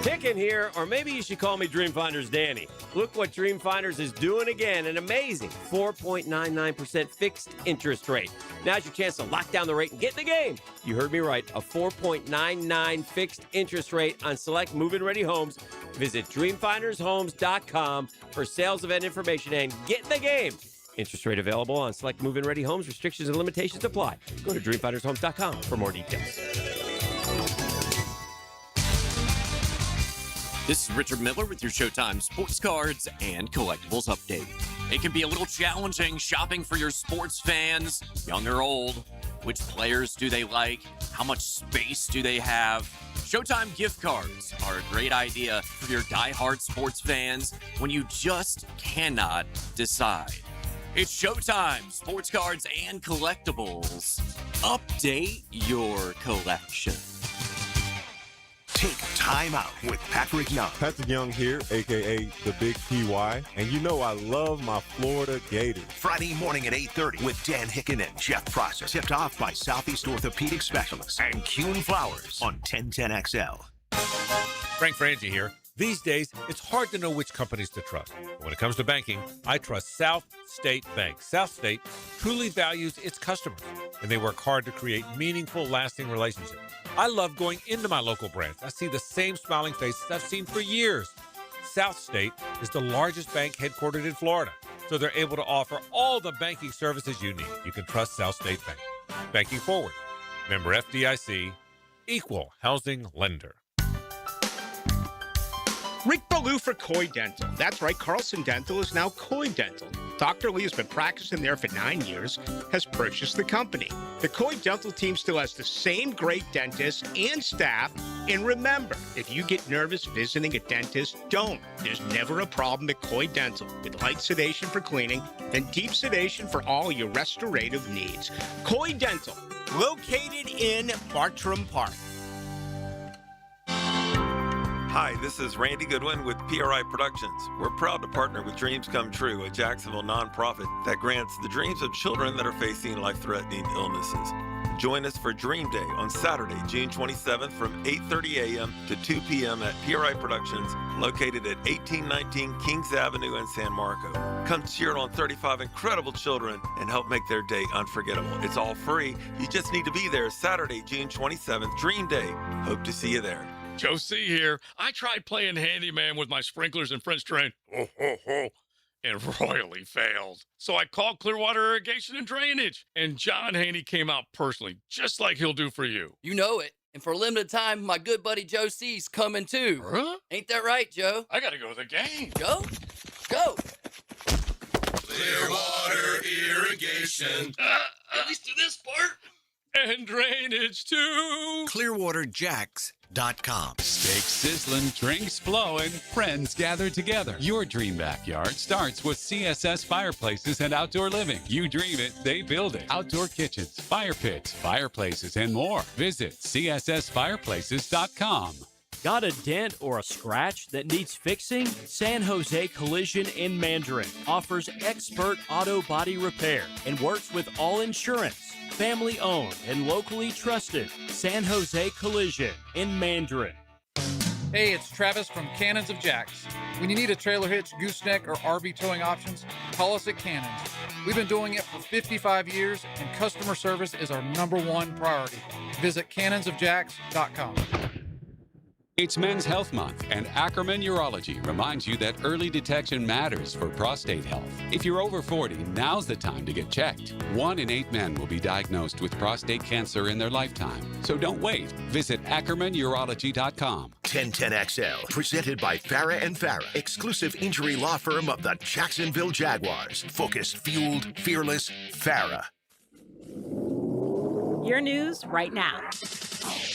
Hicken here, or maybe you should call me Dreamfinders Danny. Look what Dreamfinders is doing again, an amazing 4.99% fixed interest rate. Now's your chance to lock down the rate and get in the game. You heard me right, a 4.99 fixed interest rate on select move-in ready homes. Visit dreamfindershomes.com for sales event information and get in the game. Interest rate available on select move-in ready homes. Restrictions and limitations apply. Go to dreamfindershomes.com for more details. This is Richard Miller with your Showtime Sports Cards and Collectibles Update. It can be a little challenging shopping for your sports fans, young or old. Which players do they like? How much space do they have? Showtime gift cards are a great idea for your diehard sports fans when you just cannot decide. It's Showtime Sports Cards and Collectibles. Update your collection. Take time out with Patrick Young. Patrick Young here, a.k.a. the Big PY. And you know I love my Florida Gators. Friday morning at 8:30 with Dan Hicken and Jeff Prosser. Tipped off by Southeast Orthopedic Specialists and Kuhn Flowers on 1010XL. Frank Frangie here. These days, it's hard to know which companies to trust. But when it comes to banking, I trust South State Bank. South State truly values its customers, and they work hard to create meaningful, lasting relationships. I love going into my local branch. I see the same smiling faces I've seen for years. South State is the largest bank headquartered in Florida, so they're able to offer all the banking services you need. You can trust South State Bank. Banking forward. Member FDIC, equal housing lender. Rick Ballou for Coy Dental. That's right, Carlson Dental is now Coy Dental. Dr. Lee has been practicing there for 9 years, has purchased the company. The Coy Dental team still has the same great dentists and staff. And remember, if you get nervous visiting a dentist, don't. There's never a problem at Coy Dental. With light sedation for cleaning and deep sedation for all your restorative needs. Coy Dental, located in Bartram Park. Hi, this is Randy Goodwin with PRI Productions. We're proud to partner with Dreams Come True, a Jacksonville nonprofit that grants the dreams of children that are facing life-threatening illnesses. Join us for Dream Day on Saturday, June 27th from 8:30 a.m. to 2 p.m. at PRI Productions, located at 1819 Kings Avenue in San Marco. Come cheer on 35 incredible children and help make their day unforgettable. It's all free. You just need to be there Saturday, June 27th, Dream Day. Hope to see you there. Joe C. here. I tried playing handyman with my sprinklers and French drain. And royally failed. So I called Clearwater Irrigation and Drainage, and John Haney came out personally, just like he'll do for you. You know it. And for a limited time, my good buddy Joe C's coming too. Huh? Ain't that right, Joe? I gotta go to the game. Joe? Go! Clearwater Irrigation. At least do this part. And drainage too. ClearwaterJacks.com. Steaks sizzling, drinks flowing, friends gathered together. Your dream backyard starts with CSS Fireplaces and Outdoor Living. You dream it, they build it. Outdoor kitchens, fire pits, fireplaces, and more. Visit CSSFireplaces.com. Got a dent or a scratch that needs fixing? San Jose Collision in Mandarin offers expert auto body repair and works with all insurance. Family owned and locally trusted. San Jose Collision in Mandarin. Hey, it's Travis from Cannons of Jacks. When you need a trailer hitch, gooseneck, or RV towing options, call us at Cannons. We've been doing it for 55 years, and customer service is our #1 priority. Visit cannonsofjacks.com. It's Men's Health Month, and Ackerman Urology reminds you that early detection matters for prostate health. If you're over 40, now's the time to get checked. 1 in 8 men will be diagnosed with prostate cancer in their lifetime. So don't wait. Visit AckermanUrology.com. 1010XL, presented by Farah and Farah, exclusive injury law firm of the Jacksonville Jaguars. Focused, fueled, fearless, Farah. Your news right now.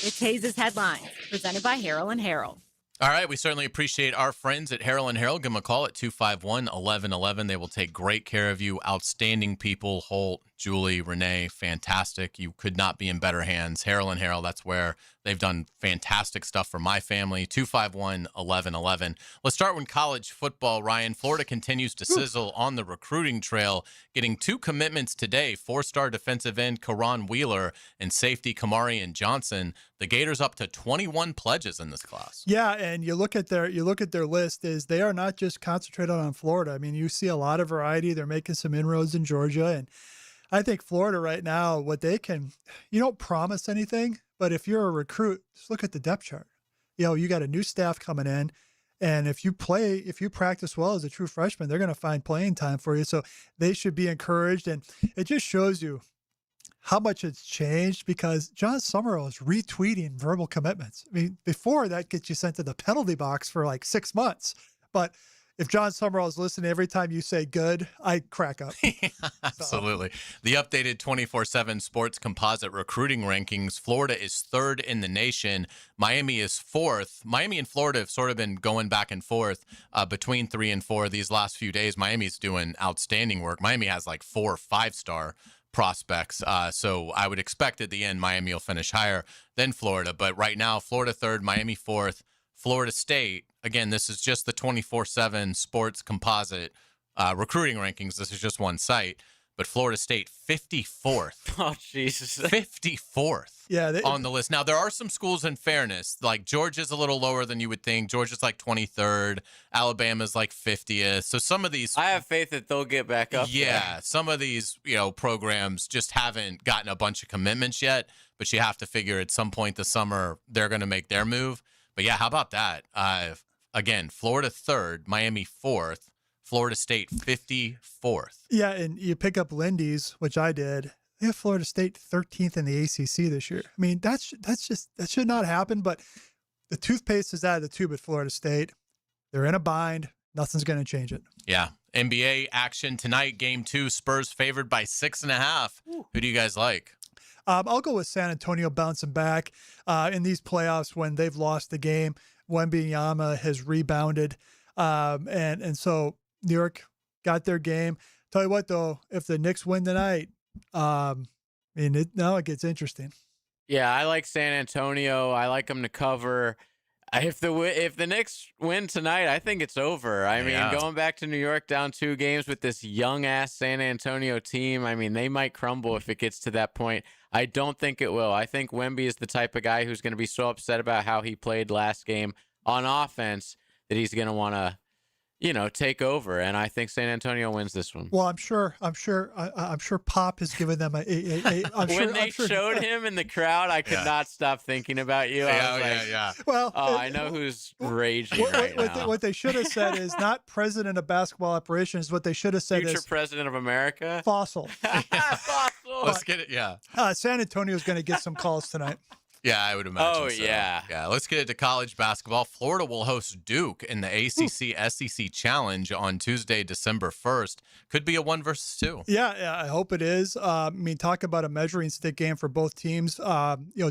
It's Hayes' headlines, presented by Harrell and Harrell. All right, we certainly appreciate our friends at Harrell and Harrell. Give them a call at 251-1111. They will take great care of you. Outstanding people. Holt, Julie, Renee, fantastic. You could not be in better hands. Harrell and Harrell, that's where they've done fantastic stuff for my family. 251-1111. Let's start with college football, Ryan. Florida continues to sizzle on the recruiting trail, getting 2 commitments today. 4-star defensive end Karan Wheeler and safety Kamari and Johnson. The Gators up to 21 pledges in this class. Yeah, and you look at their list, is they are not just concentrated on Florida. I mean, you see a lot of variety. They're making some inroads in Georgia, and I think Florida right now, what they can, you don't promise anything, but if you're a recruit, just look at the depth chart. You know, you got a new staff coming in, and if you practice well as a true freshman, they're going to find playing time for you. So they should be encouraged, and it just shows you how much it's changed, because John Summerall is retweeting verbal commitments. I mean, before that gets you sent to the penalty box for like 6 months, but if John Summerall is listening every time you say good, I crack up. Absolutely. The updated 24/7 sports composite recruiting rankings, Florida is 3rd in the nation. Miami is 4th. Miami and Florida have sort of been going back and forth between 3 and 4 these last few days. Miami's doing outstanding work. Miami has like 4 5-star prospects. So I would expect at the end Miami will finish higher than Florida. But right now, Florida 3rd, Miami 4th. Florida State, again, this is just the 24/7 sports composite recruiting rankings. This is just one site. But Florida State, 54th. Oh, Jesus. 54th yeah, on the list. Now, there are some schools in fairness. Like Georgia's a little lower than you would think. Georgia's like 23rd. Alabama's like 50th. So some of these. I have faith that they'll get back up. Yeah, some of these, programs just haven't gotten a bunch of commitments yet. But you have to figure at some point this summer they're going to make their move. But yeah, how about that? Again, Florida 3rd, Miami 4th, Florida State 54th. Yeah, and you pick up Lindy's, which I did. They have Florida State 13th in the ACC this year. I mean, that should not happen. But the toothpaste is out of the tube at Florida State. They're in a bind. Nothing's going to change it. Yeah. NBA action tonight, Game 2. Spurs favored by 6.5. Who do you guys like? I'll go with San Antonio bouncing back in these playoffs when they've lost the game. Wembanyama has rebounded. And so New York got their game. Tell you what, though, if the Knicks win tonight, now it gets interesting. Yeah, I like San Antonio. I like them to cover. If the Knicks win tonight, I think it's over. I mean, going back to New York down 2 games with this young-ass San Antonio team, I mean, they might crumble if it gets to that point. I don't think it will. I think Wemby is the type of guy who's going to be so upset about how he played last game on offense that he's going to want to, take over. And I think San Antonio wins this one. Well, I'm sure Pop has given them When they showed him in the crowd, I could not stop thinking about you. I was Well, I know who's raging right now. What they should have said is not president of basketball operations. What they should have said Future is president of America. Fossil. Fossil. Let's get it. Yeah. San Antonio's going to get some calls tonight. Yeah, I would imagine. Oh, so. yeah. Yeah. Let's get into college basketball. Florida will host Duke in the ACC SEC Challenge on Tuesday, December 1st. Could be a 1 versus 2. Yeah, I hope it is. Talk about a measuring stick game for both teams.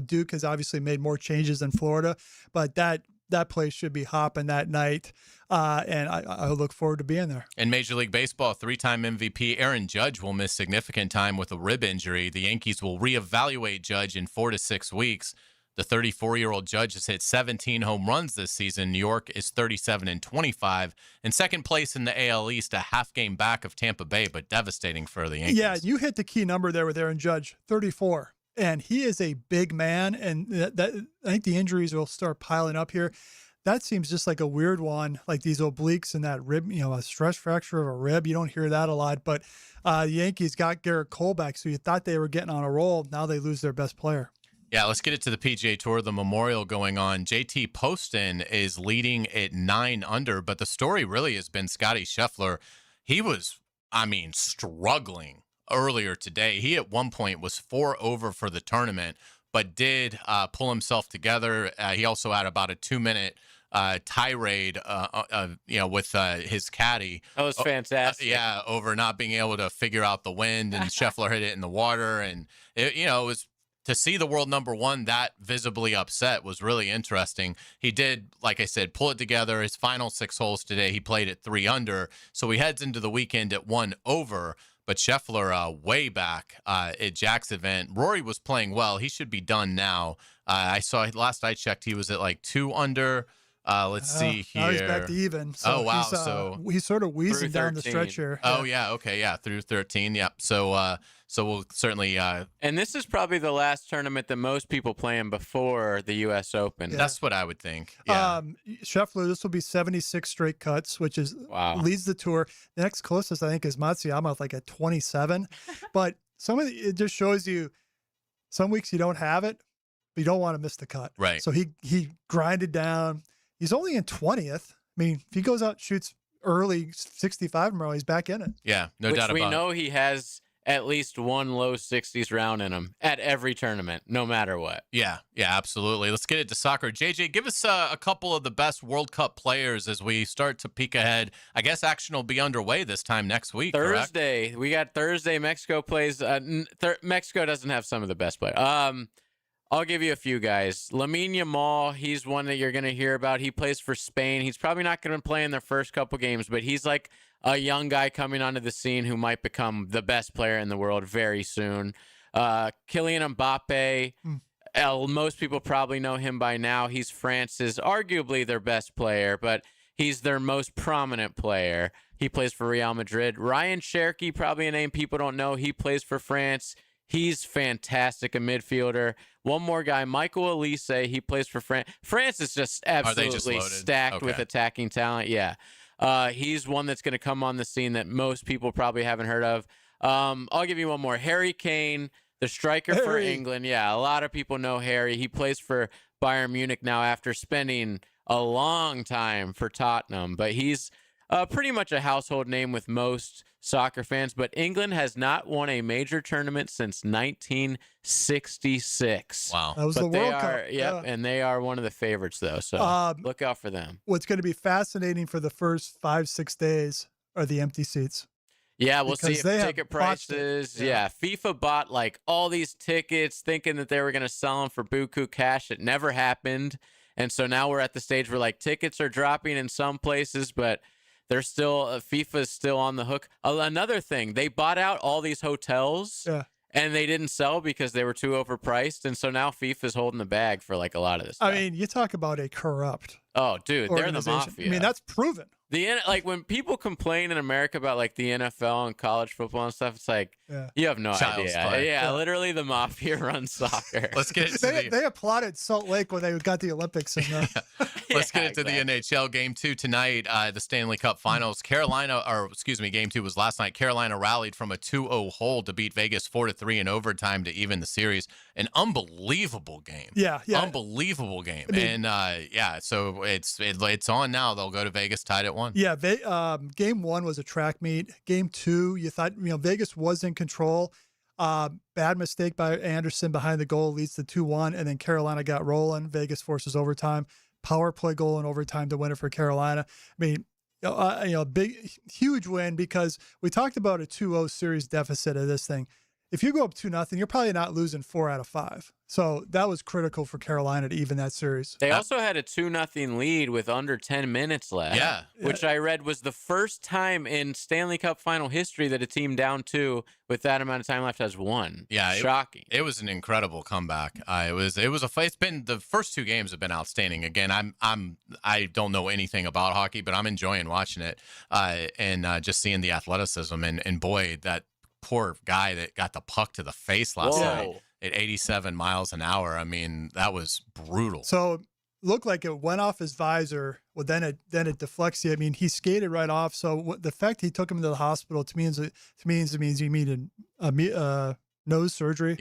Duke has obviously made more changes than Florida, but that place should be hopping that night. And I look forward to being there. In Major League Baseball, 3-time MVP Aaron Judge will miss significant time with a rib injury. The Yankees will reevaluate Judge in 4 to 6 weeks. The 34-year-old Judge has hit 17 home runs this season. New York is 37-25. In second place in the AL East, a half game back of Tampa Bay, but devastating for the Yankees. Yeah, you hit the key number there with Aaron Judge, 34. And he is a big man, and that I think the injuries will start piling up here. That seems just like a weird one, like these obliques and that rib, a stress fracture of a rib. You don't hear that a lot, but the Yankees got Garrett Cole back, so you thought they were getting on a roll. Now they lose their best player. Yeah, let's get it to the PGA Tour, the Memorial going on. JT Poston is leading at 9 under, but the story really has been Scottie Scheffler. He was, struggling earlier today. He at one point was 4 over for the tournament, but did pull himself together. He also had about a 2-minute tirade, with his caddy. That was fantastic. Over not being able to figure out the wind, and Scheffler hit it in the water, and it was to see the world number one that visibly upset was really interesting. He did, like I said, pull it together. His final 6 holes today, he played at 3 under, so he heads into the weekend at 1 over. But Scheffler way back at Jack's event. Rory was playing well. He should be done now. I saw last I checked, he was at like 2 under. Let's see here. Now he's back to even. So oh, wow. So he's sort of wheezing down the stretch here. Oh, yeah. Okay. Yeah. Through 13. Yep. So we'll certainly. And this is probably the last tournament that most people play in before the U.S. Open. Yeah. That's what I would think. Yeah. Scheffler, this will be 76 straight cuts, which is leads the tour. The next closest, I think, is Matsuyama, like at 27. But it just shows you some weeks you don't have it, but you don't want to miss the cut. Right. So he grinded down. He's only in 20th. If he goes out and shoots early 65 tomorrow, he's back in it. Yeah, no doubt about it. We know he has at least one low 60s round in him at every tournament, no matter what. Yeah, absolutely. Let's get it to soccer. JJ, give us a couple of the best World Cup players as we start to peek ahead. I guess action will be underway this time next week, Thursday. Correct? We got Thursday. Mexico plays. Mexico doesn't have some of the best players. I'll give you a few guys. Lamine Yamal, he's one that you're going to hear about. He plays for Spain. He's probably not going to play in their first couple games, but he's like a young guy coming onto the scene who might become the best player in the world very soon. Kylian Mbappe, most people probably know him by now. He's France's arguably their best player, but he's their most prominent player. He plays for Real Madrid. Ryan Cherky, probably a name people don't know. He plays for France. He's fantastic, a midfielder. One more guy, Michael Elise. He plays for France. France is just absolutely stacked with attacking talent. Yeah. He's one that's going to come on the scene that most people probably haven't heard of. I'll give you one more. Harry Kane, the striker for England. Yeah, a lot of people know Harry. He plays for Bayern Munich now after spending a long time for Tottenham. But he's pretty much a household name with most soccer fans. But England has not won a major tournament since 1966. Wow. That was the World Cup. Yep, and they are one of the favorites, though. So look out for them. What's going to be fascinating for the first 5-6 days are the empty seats. Yeah, we'll see if ticket prices. Yeah, FIFA bought like all these tickets thinking that they were going to sell them for buku cash. It never happened. And so now we're at the stage where like tickets are dropping in some places, but they're still FIFA's still on the hook. Another thing, they bought out all these hotels and they didn't sell because they were too overpriced. And so now FIFA's holding the bag for like a lot of this stuff. I mean, you talk about a corrupt Oh, dude, they're the organization. mafia. I mean, that's proven. Like when people complain in America about like the NFL and college football and stuff, it's like you have no Child's idea. play. Yeah, literally the mafia runs soccer. Let's get into They applauded Salt Lake when they got the Olympics in there. Let's get into the NHL. Game 2 tonight, the Stanley Cup Finals. Game 2 was last night. Carolina rallied from a 2-0 hole to beat Vegas 4-3 in overtime to even the series. An unbelievable game. Yeah. Unbelievable game. I mean, so it's on now. They'll go to Vegas tied at 1. Yeah, game 1 was a track meet. Game 2, you thought Vegas was in control. Bad mistake by Anderson behind the goal leads to 2-1, and then Carolina got rolling. Vegas forces overtime. Power play goal in overtime to win it for Carolina. I mean, huge win because we talked about a 2-0 series deficit of this thing. If you go up 2-0, you're probably not losing 4 out of 5. So that was critical for Carolina to even that series. They also had a 2-0 lead with under 10 minutes left. Yeah. Which I read was the first time in Stanley Cup final history that a team down 2 with that amount of time left has won. Yeah. Shocking. It was an incredible comeback. It's been the first 2 games have been outstanding. Again, I don't know anything about hockey, but I'm enjoying watching it and just seeing the athleticism and boy, that poor guy that got the puck to the face last night at 87 miles an hour. I mean, that was brutal. So looked like it went off his visor. Well, then it deflects you. I mean, he skated right off. So the fact he took him to the hospital to me means he needed nose surgery,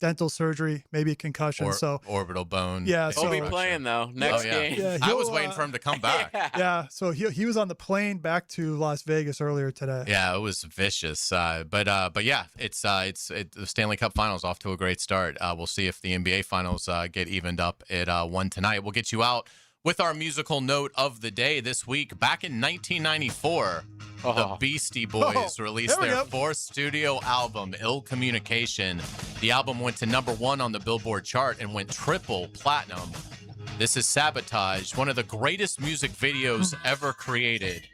dental surgery, maybe a concussion, orbital bone. Yeah, he'll be playing though next game. Yeah, I was waiting for him to come back. So he was on the plane back to Las Vegas earlier today. Yeah, it was vicious. But yeah, it's the Stanley Cup Finals off to a great start. We'll see if the NBA Finals get evened up at 1 tonight. We'll get you out with our musical note of the day this week. Back in 1994, the Beastie Boys released their 4th studio album, Ill Communication. The album went to #1 on the Billboard chart and went triple platinum. This is Sabotage, one of the greatest music videos ever created.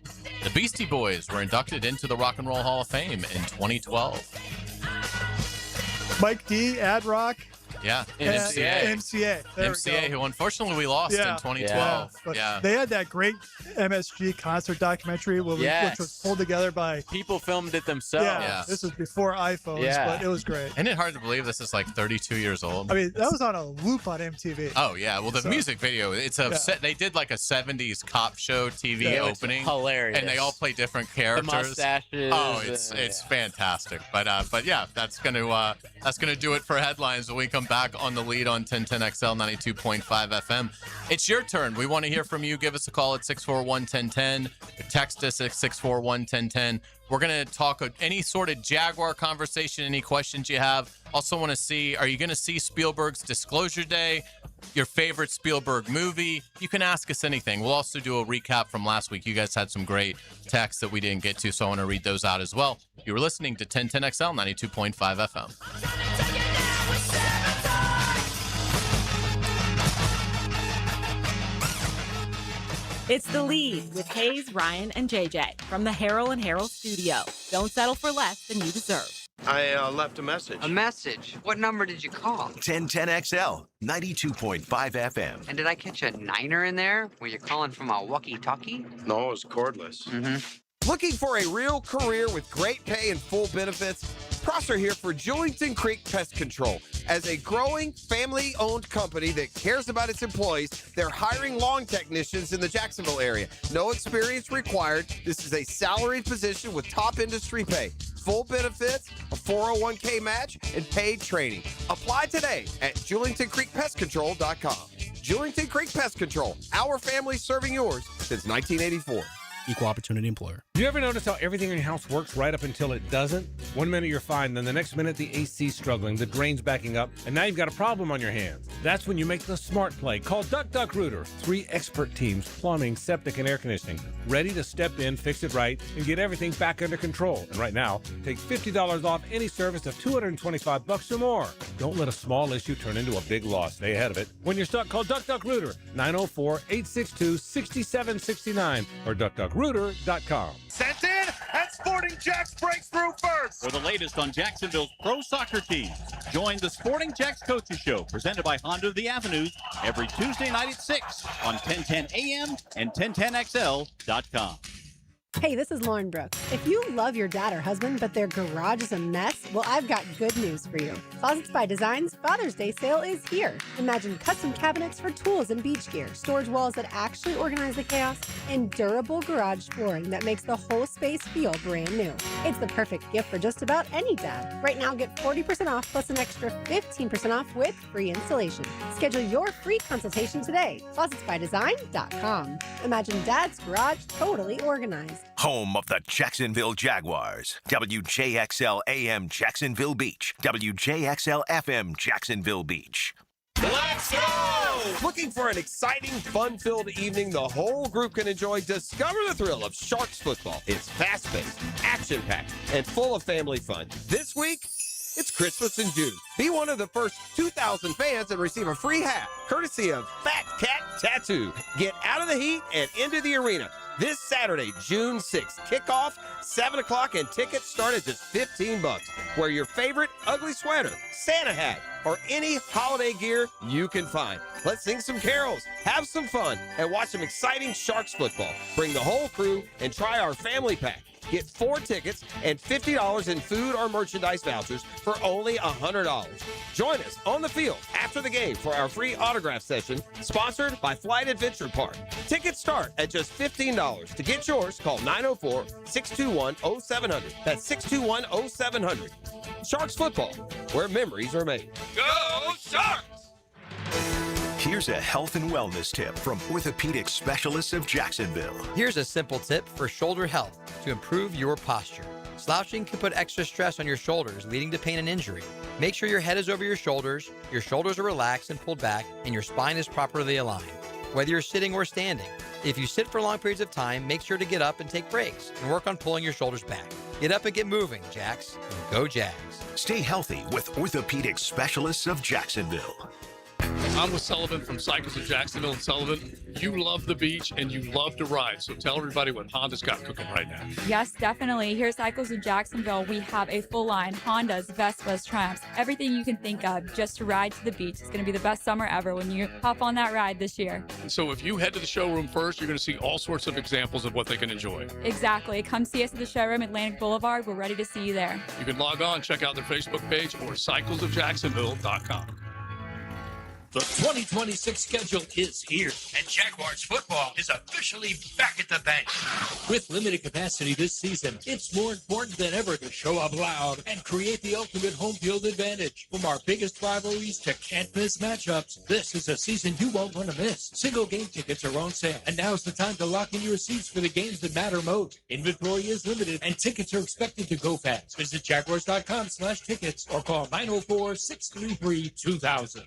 The Beastie Boys were inducted into the Rock and Roll Hall of Fame in 2012. Mike D, Ad Rock. Yeah, MCA, who unfortunately we lost in 2012. Yeah. They had that great MSG concert documentary which was pulled together by people filmed it themselves. Yeah, this was before iPhones, but it was great. Isn't it hard to believe this is like 32 years old? I mean, that was on a loop on MTV. Oh yeah, well the music video, it's set. They did like a 70s cop show TV opening, hilarious, and they all play different characters. The mustaches. Oh, it's fantastic. But yeah, that's gonna do it for headlines when we come back on the lead on 1010XL 92.5 FM. It's your turn. We want to hear from you. Give us a call at 641-1010. Text us at 641-1010. We're going to talk any sort of Jaguar conversation, any questions you have. Also want to see, are you going to see Spielberg's Disclosure Day? Your favorite Spielberg movie? You can ask us anything. We'll also do a recap from last week. You guys had some great texts that we didn't get to, so I want to read those out as well. You were listening to 1010XL 92.5 FM. It's The Lead with Hayes, Ryan, and JJ from the Harold and Harold studio. Don't settle for less than you deserve. I left a message. A message? What number did you call? 1010XL 92.5 FM. And did I catch a niner in there? Were you calling from a walkie-talkie? No, it was cordless. Looking for a real career with great pay and full benefits? Prosser here for Julington Creek Pest Control. As a growing, family-owned company that cares about its employees, they're hiring lawn technicians in the Jacksonville area. No experience required. This is a salaried position with top industry pay. Full benefits, a 401k match, and paid training. Apply today at JulingtonCreekPestControl.com. Julington Creek Pest Control. Our family serving yours since 1984. Equal opportunity employer. Do you ever notice how everything in your house works right up until it doesn't? One minute you're fine, then the next minute the AC's struggling, the drain's backing up, and now you've got a problem on your hands. That's when you make the smart play. Call Duck Duck Rooter. 3 expert teams, plumbing, septic, and air conditioning, ready to step in, fix it right, and get everything back under control. And right now, take $50 off any service of $225 or more. Don't let a small issue turn into a big loss. Stay ahead of it. When you're stuck, call Duck Duck Rooter, 904-862-6769 or duckduckrooter.com. Sent in, and Sporting Jacks breaks through first. For the latest on Jacksonville's pro soccer teams, Join the Sporting Jacks Coaches Show, presented by Honda of the Avenues, every Tuesday night at 6 on 1010 AM and 1010XL.com. Hey, this is Lauren Brooks. If you love your dad or husband, but their garage is a mess, well, I've got good news for you. Closets by Design's Father's Day sale is here. Imagine custom cabinets for tools and beach gear, storage walls that actually organize the chaos, and durable garage flooring that makes the whole space feel brand new. It's the perfect gift for just about any dad. Right now, get 40% off plus an extra 15% off with free installation. Schedule your free consultation today. ClosetsByDesign.com. Imagine Dad's garage totally organized. Home of the Jacksonville Jaguars. WJXL AM Jacksonville Beach. WJXL FM Jacksonville Beach. Let's go! Looking for an exciting, fun-filled evening the whole group can enjoy? Discover the thrill of Sharks football. It's fast-paced, action-packed, and full of family fun. This week, it's Christmas in June. Be one of the first 2,000 fans and receive a free hat, courtesy of Fat Cat Tattoo. Get out of the heat and into the arena. This Saturday, June 6th, kickoff, 7 o'clock, and tickets start at just $15. Wear your favorite ugly sweater, Santa hat, or any holiday gear you can find. Let's sing some carols, have some fun, and watch some exciting Sharks football. Bring the whole crew and try our family pack. Get 4 tickets and $50 in food or merchandise vouchers for only $100. Join us on the field after the game for our free autograph session, sponsored by Flight Adventure Park. Tickets start at just $15. To get yours, call 904-621-0700. That's 621-0700. Sharks football, where memories are made. Go Sharks! Here's a health and wellness tip from orthopedic specialists of Jacksonville. Here's a simple tip for shoulder health to improve your posture. Slouching can put extra stress on your shoulders, leading to pain and injury. Make sure your head is over your shoulders are relaxed and pulled back, and your spine is properly aligned, whether you're sitting or standing. If you sit for long periods of time, make sure to get up and take breaks and work on pulling your shoulders back. Get up and get moving, Jacks, and go Jags. Stay healthy with orthopedic specialists of Jacksonville. I'm with Sullivan from Cycles of Jacksonville. And Sullivan, you love the beach and you love to ride. So tell everybody what Honda's got cooking right now. Yes, definitely. Here at Cycles of Jacksonville, we have a full line: Hondas, Vespas, Triumphs, everything you can think of just to ride to the beach. It's going to be the best summer ever when you hop on that ride this year. And so if you head to the showroom first, you're going to see all sorts of examples of what they can enjoy. Exactly. Come see us at the showroom, Atlantic Boulevard. We're ready to see you there. You can log on, check out their Facebook page or cyclesofjacksonville.com. The 2026 schedule is here, and Jaguars football is officially back at the bench. With limited capacity this season, it's more important than ever to show up loud and create the ultimate home field advantage. From our biggest rivalries to can't-miss matchups, this is a season you won't want to miss. Single game tickets are on sale, and now's the time to lock in your seats for the games that matter most. Inventory is limited, and tickets are expected to go fast. Visit Jaguars.com/tickets or call 904-633-2000.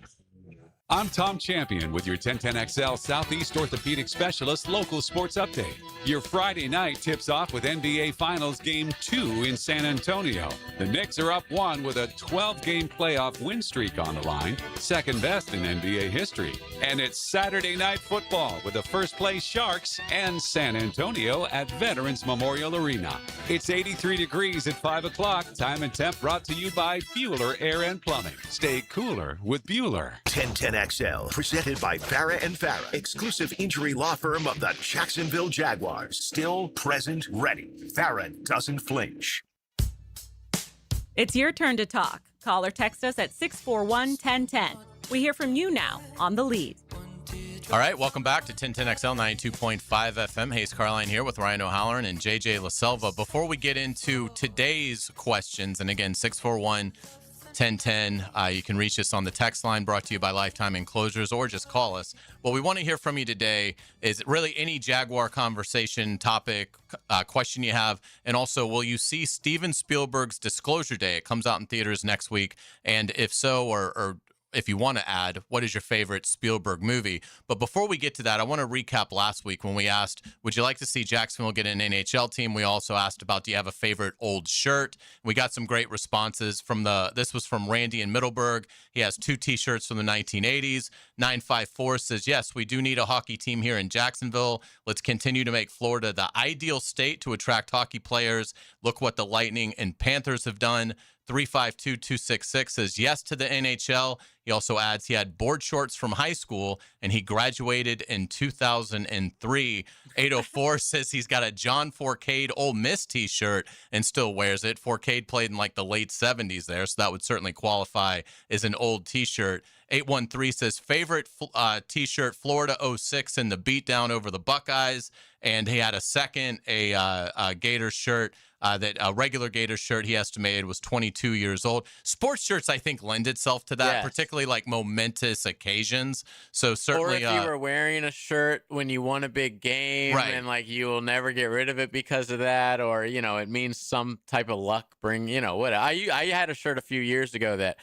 I'm Tom Champion with your 1010XL Southeast Orthopedic Specialist local sports update. Your Friday night tips off with NBA Finals Game 2 in San Antonio. The Knicks are up 1 with a 12-game playoff win streak on the line, second best in NBA history. And it's Saturday night football with the first-place Sharks and San Antonio at Veterans Memorial Arena. It's 83 degrees at 5 o'clock. Time and temp brought to you by Bueller Air and Plumbing. Stay cooler with Bueller. 1010XL, presented by Farah and Farah, exclusive injury law firm of the Jacksonville Jaguars. Still, present, ready. Farah doesn't flinch. It's your turn to talk. Call or text us at 641-1010. We hear from you now on The Lead. All right, welcome back to 1010XL 92.5 FM. Hayes Carline here with Ryan O'Halloran and JJ LaSelva. Before we get into today's questions, and again, 641-1010, you can reach us on the text line brought to you by Lifetime Enclosures, or just call us. What we want to hear from you today is really any Jaguar conversation, topic, question you have, and also, will you see Steven Spielberg's Disclosure Day? It comes out in theaters next week, and if so, or if you want to add, what is your favorite Spielberg movie? But before we get to that, I want to recap last week when we asked, would you like to see Jacksonville get an NHL team? We also asked about, do you have a favorite old shirt? We got some great responses this was from Randy in Middleburg. He has 2 T-shirts from the 1980s. 954 says, yes, we do need a hockey team here in Jacksonville. Let's continue to make Florida the ideal state to attract hockey players. Look what the Lightning and Panthers have done. 352-266 says yes to the NHL. He also adds he had board shorts from high school and he graduated in 2003. 804 says he's got a John Forcade Ole Miss t-shirt and still wears it. Forcade played in like the late 70s there, so that would certainly qualify as an old t-shirt. 813 says favorite t-shirt Florida 06 in the beatdown over the Buckeyes, and he had a second a Gators shirt. That a regular Gators shirt he estimated was 22 years old. Sports shirts, I think, lend itself to that, particularly like momentous occasions. So certainly, or if you were wearing a shirt when you won a big game, right. and like you will never get rid of it because of that, or it means some type of luck. What I had a shirt a few years ago that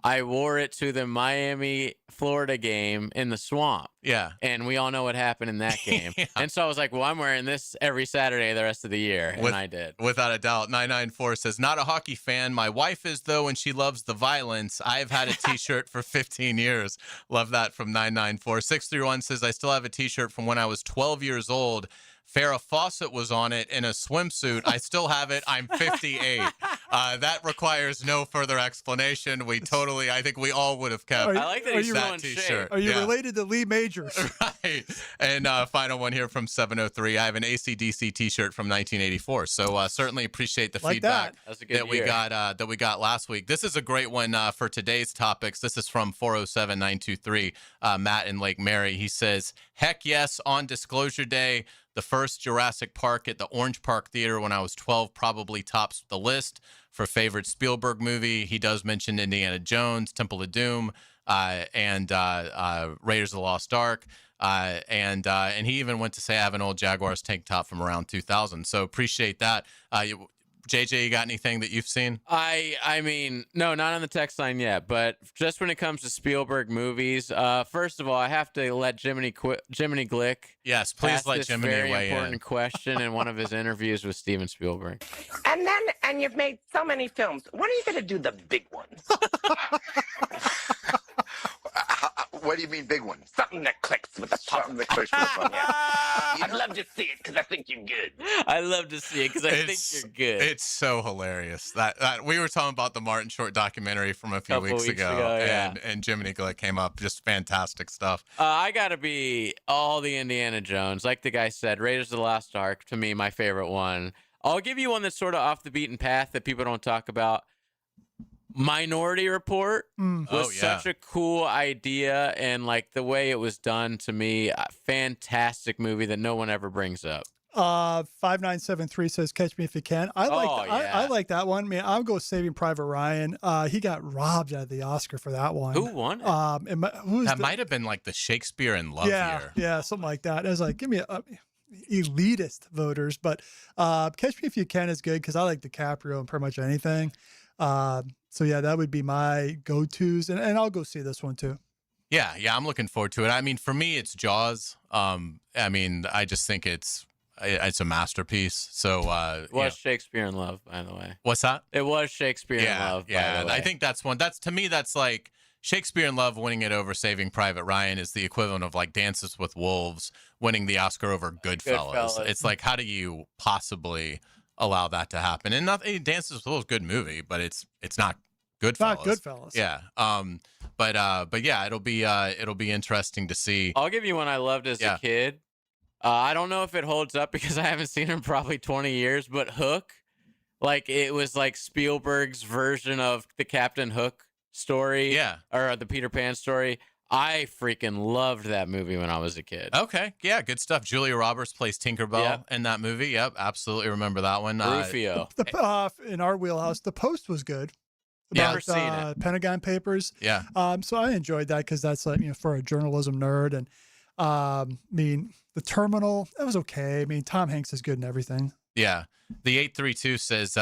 I wore it to the Miami, Florida game in the Swamp. Yeah. And we all know what happened in that game. Yeah. And so I was like, well, I'm wearing this every Saturday the rest of the year. And I did. Without a doubt. 994 says, not a hockey fan. My wife is, though, and she loves the violence. I've had a T-shirt for 15 years. Love that from 994. 631 says, I still have a T-shirt from when I was 12 years old. Farrah Fawcett was on it in a swimsuit. I still have it. I'm 58. That requires no further explanation. I think we all would have kept I like that he's that T-shirt. Are you related to Lee Majors? Right. And final one here from 703. I have an AC/DC T-shirt from 1984. So certainly appreciate the feedback that we got last week. This is a great one for today's topics. This is from 407-923, Matt in Lake Mary. He says, heck yes, on Disclosure Day. The first Jurassic Park at the Orange Park Theater when I was 12 probably tops the list for favorite Spielberg movie. He does mention Indiana Jones, Temple of Doom, and Raiders of the Lost Ark. And he even went to say I have an old Jaguars tank top from around 2000. So appreciate that. JJ, you got anything that you've seen? I mean, no, not on the text line yet, but just when it comes to Spielberg movies, first of all, I have to let Jiminy Glick. Yes, please let Jiminy weigh in. Very important question in one of his interviews with Steven Spielberg. And you've made so many films. When are you going to do the big ones? What do you mean big one? Something that clicks with the pop. Something that clicks with the pop. Yeah. I'd love to see it because I think you're good. I love to see it because I think you're good. It's so hilarious. That we were talking about the Martin Short documentary from a few weeks ago, yeah. and Jiminy Glick came up. Just fantastic stuff. I gotta be all the Indiana Jones, like the guy said. Raiders of the Lost Ark, to me, my favorite one. I'll give you one that's sort of off the beaten path that people don't talk about. Minority Report was such a cool idea, and like the way it was done, to me, a fantastic movie that no one ever brings up. 5973 says Catch Me If You Can. I like that one. I mean, I'll go Saving Private Ryan. He got robbed out of the Oscar for that one. Who won? That might have been like the Shakespeare in Love year. Yeah, something like that. I was like, give me elitist voters, but Catch Me If You Can is good because I like DiCaprio in pretty much anything. So yeah, that would be my go-tos, and I'll go see this one too. Yeah, I'm looking forward to it. I mean, for me, it's Jaws. I mean, I just think it's a masterpiece. So it was Shakespeare in Love, by the way. What's that? It was Shakespeare in Love. Yeah, by the way. I think that's one. To me, that's like Shakespeare in Love winning it over Saving Private Ryan is the equivalent of like Dances with Wolves winning the Oscar over Goodfellas. It's like, how do you possibly allow that to happen? And nothing. Dances with Wolves, good movie, but it's not Goodfellas. Not Goodfellas. Yeah. But yeah, it'll be interesting to see. I'll give you one I loved as a kid. I don't know if it holds up because I haven't seen it in probably 20 years, but Hook, like it was like Spielberg's version of the Captain Hook story. Or the Peter Pan story. I freaking loved that movie when I was a kid. Okay. Yeah, good stuff. Julia Roberts plays Tinkerbell in that movie. Yep, absolutely remember that one. Rufio. In our wheelhouse, The Post was good. Never seen it. Pentagon Papers. Yeah. So I enjoyed that because that's like, for a journalism nerd. And I mean, The Terminal, that was okay. I mean, Tom Hanks is good in everything. Yeah. The 832 says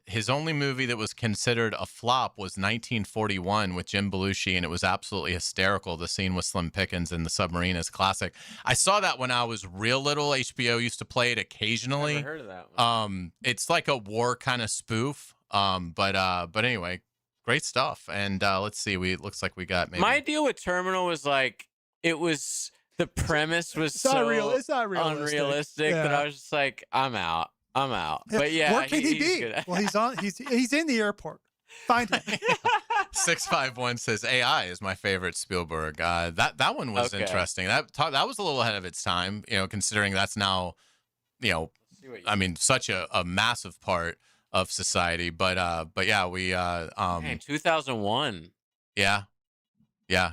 his only movie that was considered a flop was 1941 with Jim Belushi, and it was absolutely hysterical. The scene with Slim Pickens in the submarine is classic. I saw that when I was real little. HBO used to play it occasionally. Never heard of that one. It's like a war kind of spoof. But anyway, great stuff. And let's see. Looks like we got maybe. My deal with Terminal was like the premise was it's not realistic. Unrealistic that I was just like, I'm out. Yeah. But yeah, where can he be? Good. Well, he's in the airport. Find it. 651 says AI is my favorite Spielberg. That one was interesting. That was a little ahead of its time, considering that's now, I mean, such a massive part of society. But yeah, we Man, 2001. Yeah.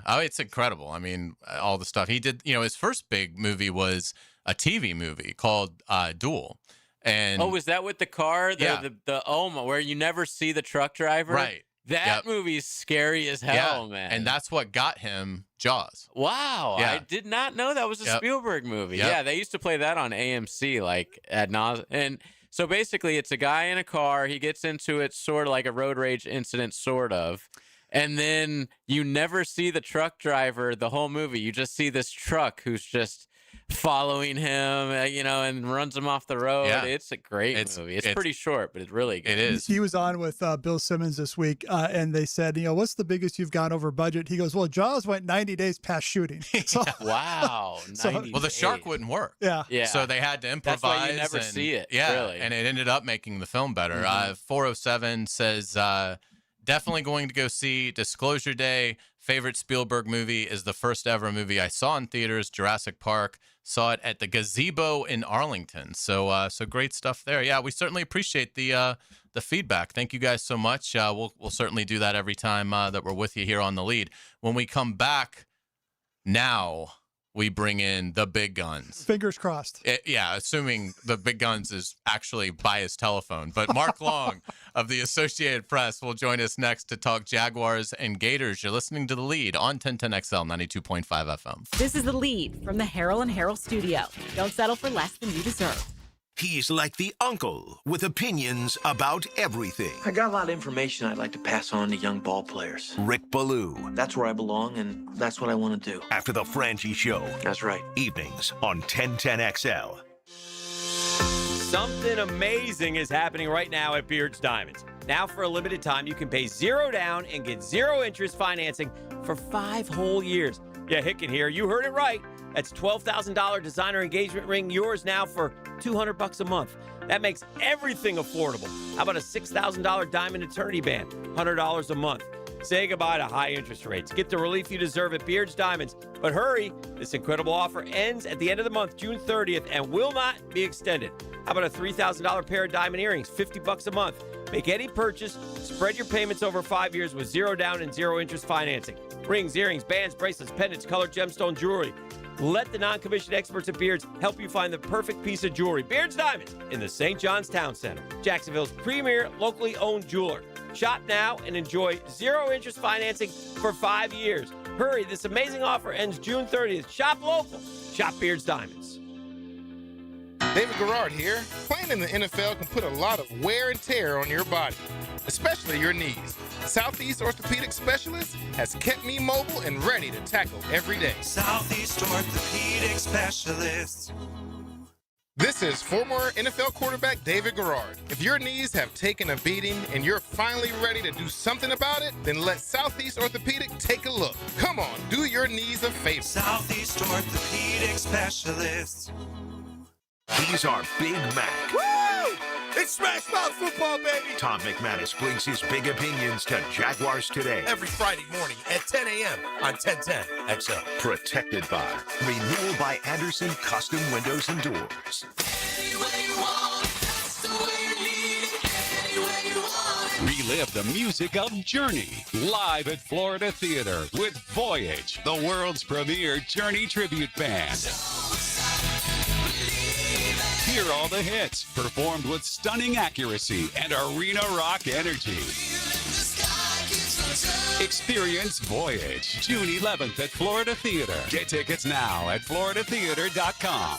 Oh, it's incredible. I mean, all the stuff he did. His first big movie was a TV movie called Duel. And was that with the car? Yeah. Where you never see the truck driver? Right. That movie's scary as hell, man. And that's what got him Jaws. Wow. Yeah. I did not know that was a Spielberg movie. Yep. Yeah, they used to play that on AMC, like ad nauseam. And so basically, it's a guy in a car. He gets into it sort of like a road rage incident, sort of. And then you never see the truck driver the whole movie. You just see this truck who's just following him, and runs him off the road. Yeah. It's a great movie. It's pretty short, but it's really good. It is. He was on with Bill Simmons this week, and they said, what's the biggest you've gone over budget? He goes, well, Jaws went 90 days past shooting. So, Wow. 90 well, the shark days. wouldn't work. Yeah. So they had to improvise. That's why you never see it. Yeah. Really. And it ended up making the film better. 407 says, definitely going to go see Disclosure Day. Favorite Spielberg movie is the first ever movie I saw in theaters, Jurassic Park. Saw it at the Gazebo in Arlington. So great stuff there. Yeah, we certainly appreciate the feedback. Thank you guys so much. We'll certainly do that every time that we're with you here on The Lead. When we come back, now we bring in the big guns. Fingers crossed. Assuming the big guns is actually by his telephone. But Mark Long of the Associated Press will join us next to talk Jaguars and Gators. You're listening to The Lead on 1010XL 92.5 FM. This is The Lead from the Harold and Harold studio. Don't settle for less than you deserve. He's like the uncle with opinions about everything. I got a lot of information I'd like to pass on to young ball players. Rick Ballou. That's where I belong, and that's what I want to do. After the Frangie Show. That's right. Evenings on 1010XL. Something amazing is happening right now at Beard's Diamonds. Now, for a limited time, you can pay $0 down and get 0 interest financing for 5 whole years. Yeah, Hicken here. You heard it right. That's $12,000 designer engagement ring, yours now for $200 a month. That makes everything affordable. How about a $6,000 diamond eternity band, $100 a month? Say goodbye to high interest rates. Get the relief you deserve at Beard's Diamonds. But hurry, this incredible offer ends at the end of the month, June 30th, and will not be extended. How about a $3,000 pair of diamond earrings, $50 a month? Make any purchase, spread your payments over 5 years with 0 down and 0 interest financing. Rings, earrings, bands, bracelets, pendants, colored gemstone jewelry. Let the non-commissioned experts at Beards help you find the perfect piece of jewelry. Beards Diamonds in the St. John's Town Center, Jacksonville's premier locally owned jeweler. Shop now and enjoy 0 interest financing for 5 years. Hurry, this amazing offer ends June 30th. Shop local. Shop Beards Diamonds. David Garrard here. Playing in the NFL can put a lot of wear and tear on your body, especially your knees. Southeast Orthopedic Specialist has kept me mobile and ready to tackle every day. Southeast Orthopedic Specialist. This is former NFL quarterback David Garrard. If your knees have taken a beating and you're finally ready to do something about it, then let Southeast Orthopedic take a look. Come on, do your knees a favor. Southeast Orthopedic Specialist. He's our Big Mac. Woo! It's Smash Mouth football, baby! Tom McManus brings his big opinions to Jaguars Today. Every Friday morning at 10 a.m. on 1010 XL. Protected by Renewal by Anderson Custom Windows and Doors. Relive the music of Journey live at Florida Theater with Voyage, the world's premier Journey tribute band. Hear all the hits, performed with stunning accuracy and arena rock energy. Experience Voyage, June 11th at Florida Theater. Get tickets now at floridatheater.com.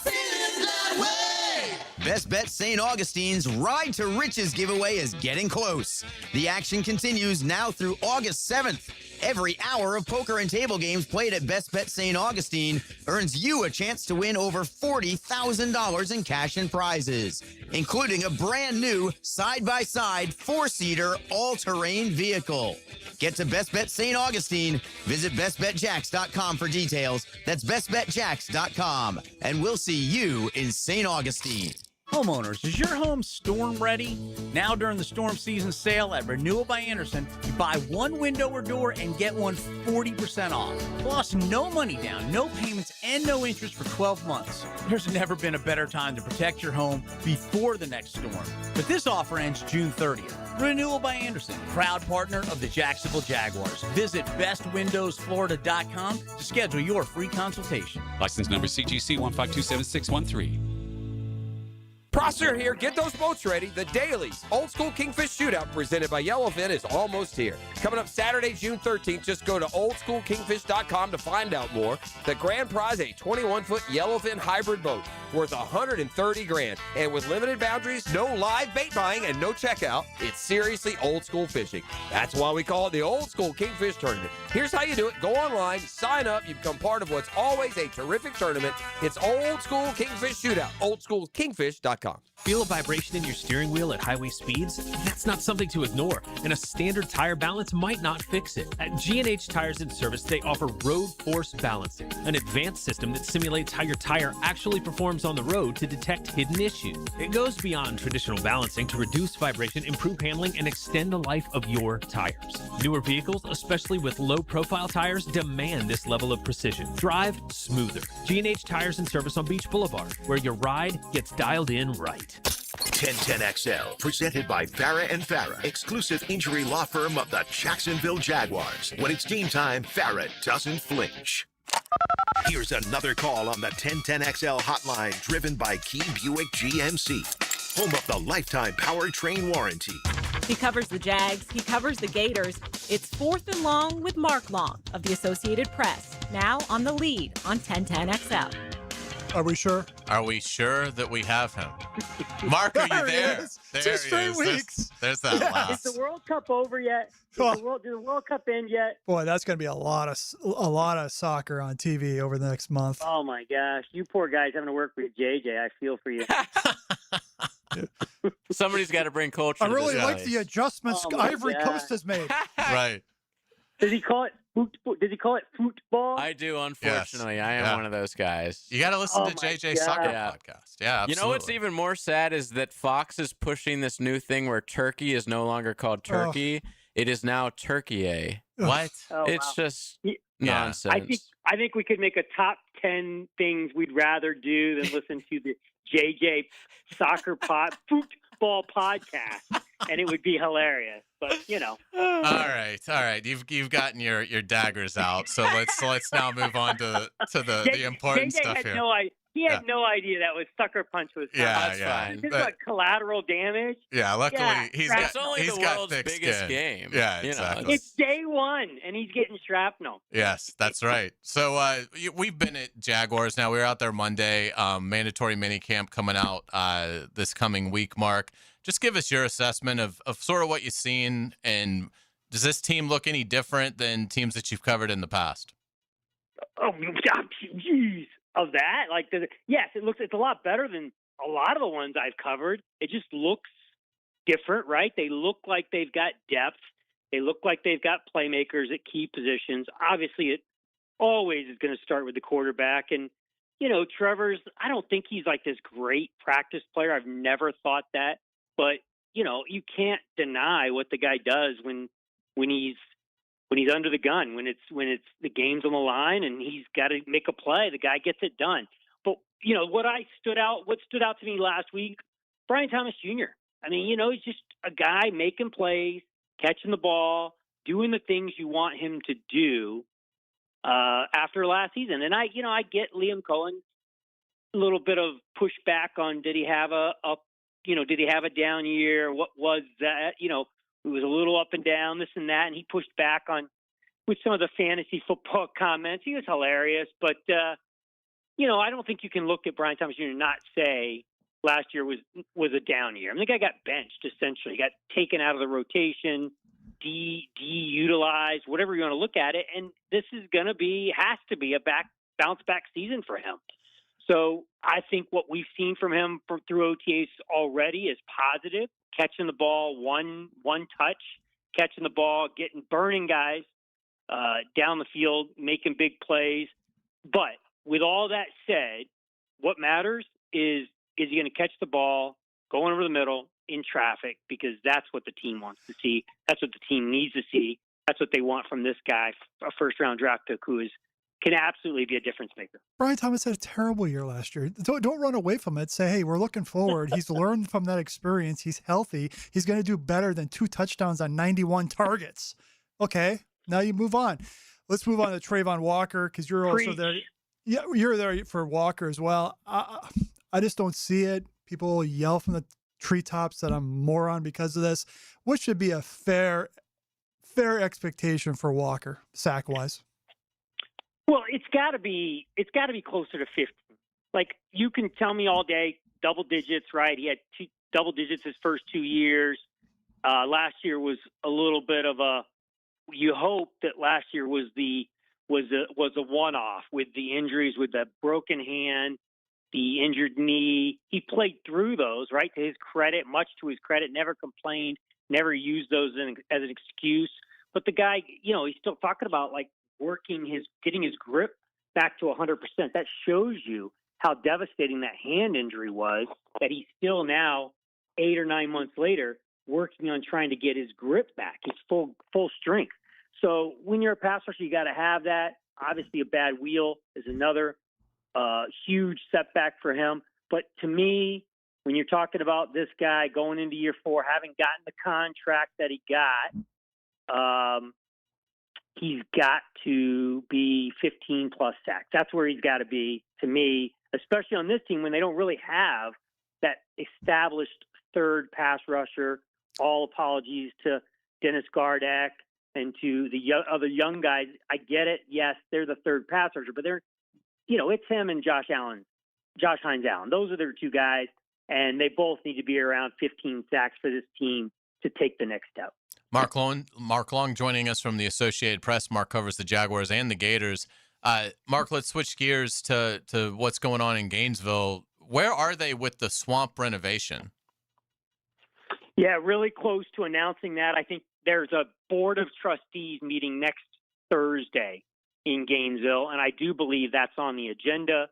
Best Bet St. Augustine's Ride to Riches giveaway is getting close. The action continues now through August 7th. Every hour of poker and table games played at Best Bet St. Augustine earns you a chance to win over $40,000 in cash and prizes, including a brand new side-by-side 4-seater all-terrain vehicle. Get to Best Bet St. Augustine. Visit bestbetjacks.com for details. That's bestbetjacks.com. And we'll see you in St. Augustine. Homeowners, is your home storm ready? Now during the storm season sale at Renewal by Anderson, you buy one window or door and get one 40% off. Plus, no money down, no payments, and no interest for 12 months. There's never been a better time to protect your home before the next storm. But this offer ends June 30th. Renewal by Anderson, proud partner of the Jacksonville Jaguars. Visit bestwindowsflorida.com to schedule your free consultation. License number CGC 1527613. Prosser here. Get those boats ready. The Dailies Old School Kingfish Shootout presented by Yellowfin is almost here. Coming up Saturday, June 13th. Just go to oldschoolkingfish.com to find out more. The grand prize, a 21-foot Yellowfin hybrid boat worth $130,000. And with limited boundaries, no live bait buying, and no checkout, it's seriously old school fishing. That's why we call it the Old School Kingfish Tournament. Here's how you do it. Go online, sign up. You become part of what's always a terrific tournament. It's Old School Kingfish Shootout. oldschoolkingfish.com. Feel a vibration in your steering wheel at highway speeds? That's not something to ignore, and a standard tire balance might not fix it. At G&H Tires and Service, they offer Road Force Balancing, an advanced system that simulates how your tire actually performs on the road to detect hidden issues. It goes beyond traditional balancing to reduce vibration, improve handling, and extend the life of your tires. Newer vehicles, especially with low-profile tires, demand this level of precision. Drive smoother. G&H Tires and Service on Beach Boulevard, where your ride gets dialed in right. 1010XL, presented by Farah and Farah, exclusive injury law firm of the Jacksonville Jaguars. When it's game time, Farah doesn't flinch. Here's another call on the 1010XL hotline, driven by Key Buick GMC, home of the lifetime powertrain warranty. He covers the Jags, he covers the Gators. It's Fourth and Long with Mark Long of the Associated Press, now on The Lead on 1010XL. Are we sure? Are we sure that we have him? Mark, are you there? There 2 he straight is. weeks. There's that laugh. Is the World Cup over yet? Did the World Cup end yet? Boy, that's going to be a lot of soccer on TV over the next month. Oh my gosh, you poor guys having to work with JJ. I feel for you. Somebody's got to bring culture. I to really this like place. the adjustments Ivory Coast has made. Right. Does he call it football? I do, unfortunately. I am one of those guys. You got to listen to JJ's soccer podcast. Yeah, absolutely. You know what's even more sad is that Fox is pushing this new thing where turkey is no longer called turkey. It is now turkey. What? It's just nonsense. I think we could make a top 10 things we'd rather do than listen to the JJ football podcast, and it would be hilarious. But you know. All right. You've gotten your daggers out. So let's now move on to the important JJ stuff had here. He had no idea that was sucker punch was coming. Yeah, yeah. This is like collateral damage. Yeah, luckily he's got world's thick biggest skin. game. Yeah, you exactly. know, It's day one, and he's getting shrapnel. Yes, that's right. So we've been at Jaguars now. We were out there Monday. Mandatory minicamp coming out this coming week. Mark, just give us your assessment of sort of what you've seen, and does this team look any different than teams that you've covered in the past? Oh, jeez. Of that, yes, it's a lot better than a lot of the ones I've covered. It just looks different, right? They look like they've got depth. They look like they've got playmakers at key positions. Obviously, it always is going to start with the quarterback. And, you know, Trevor's, I don't think he's like this great practice player. I've never thought that. But, you know, you can't deny what the guy does when he's under the gun, when it's the game's on the line and he's got to make a play, the guy gets it done. But you know what stood out to me last week, Brian Thomas Jr. I mean, you know, he's just a guy making plays, catching the ball, doing the things you want him to do after last season. And I get Liam Cohen a little bit of pushback on did he have a down year? What was that? You know, it was a little up and down, this and that, and he pushed back with some of the fantasy football comments. He was hilarious, but you know, I don't think you can look at Brian Thomas Jr. and not say last year was a down year. I mean, the guy got benched essentially, got taken out of the rotation, de-utilized, whatever you want to look at it, and this is has to be a bounce back season for him. So I think what we've seen from him through OTAs already is positive. Catching the ball, one touch, catching the ball, burning guys down the field, making big plays. But with all that said, what matters is is he going to catch the ball going over the middle in traffic? Because that's what the team wants to see. That's what the team needs to see. That's what they want from this guy, a first-round draft pick who can absolutely be a difference maker. Brian Thomas had a terrible year last year. Don't run away from it. Say, hey, we're looking forward. He's learned from that experience. He's healthy. He's going to do better than 2 touchdowns on 91 targets. Okay, now you move on. Let's move on to Trayvon Walker because you're also there. Yeah, you're there for Walker as well. I just don't see it. People yell from the treetops that I'm a moron because of this. What should be a fair expectation for Walker, sack-wise? Well, it's got to be closer to 50. Like, you can tell me all day, double digits, right? He had double digits his first 2 years. Last year was a little bit of a. You hope that last year was a one-off with the injuries, with the broken hand, the injured knee. He played through those, right? To his credit, much to his credit, never complained, never used those as an excuse. But the guy, he's still talking about like getting his grip back to 100%. That shows you how devastating that hand injury was, that he's still now 8 or 9 months later working on trying to get his grip back, his full strength. So when you're a pass rusher, you got to have that. Obviously, a bad wheel is another huge setback for him. But to me, when you're talking about this guy going into year 4, having gotten the contract that he got, he's got to be 15-plus sacks. That's where he's got to be, to me, especially on this team when they don't really have that established third pass rusher. All apologies to Dennis Gardeck and to the other young guys. I get it. Yes, they're the third pass rusher, but it's him and Josh Hines Allen. Those are their 2 guys, and they both need to be around 15 sacks for this team to take the next step. Mark Long joining us from the Associated Press. Mark covers the Jaguars and the Gators. Mark, let's switch gears to what's going on in Gainesville. Where are they with the swamp renovation? Yeah, really close to announcing that. I think there's a board of trustees meeting next Thursday in Gainesville, and I do believe that's on the agenda,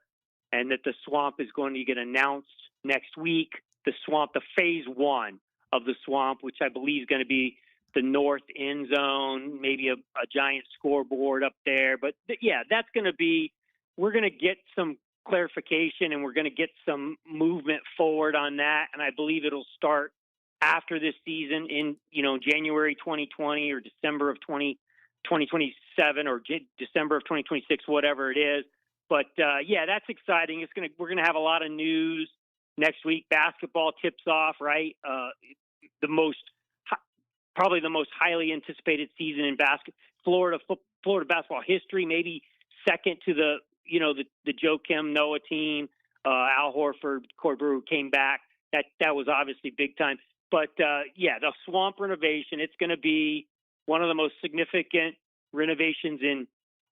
and that the swamp is going to get announced next week. The swamp, the phase 1 of the swamp, which I believe is going to be the north end zone, maybe a giant scoreboard up there. But yeah, that's going to be, we're going to get some clarification and we're going to get some movement forward on that. And I believe it'll start after this season in, January 2020 or December of 2027 or December of 2026, whatever it is. But yeah, that's exciting. We're going to have a lot of news next week. Basketball tips off, right? Probably the most highly anticipated season in Florida basketball history, maybe second to the Joe Kim Noah team, Al Horford, Corey Brewer came back. That was obviously big time. But yeah, the swamp renovation, it's going to be one of the most significant renovations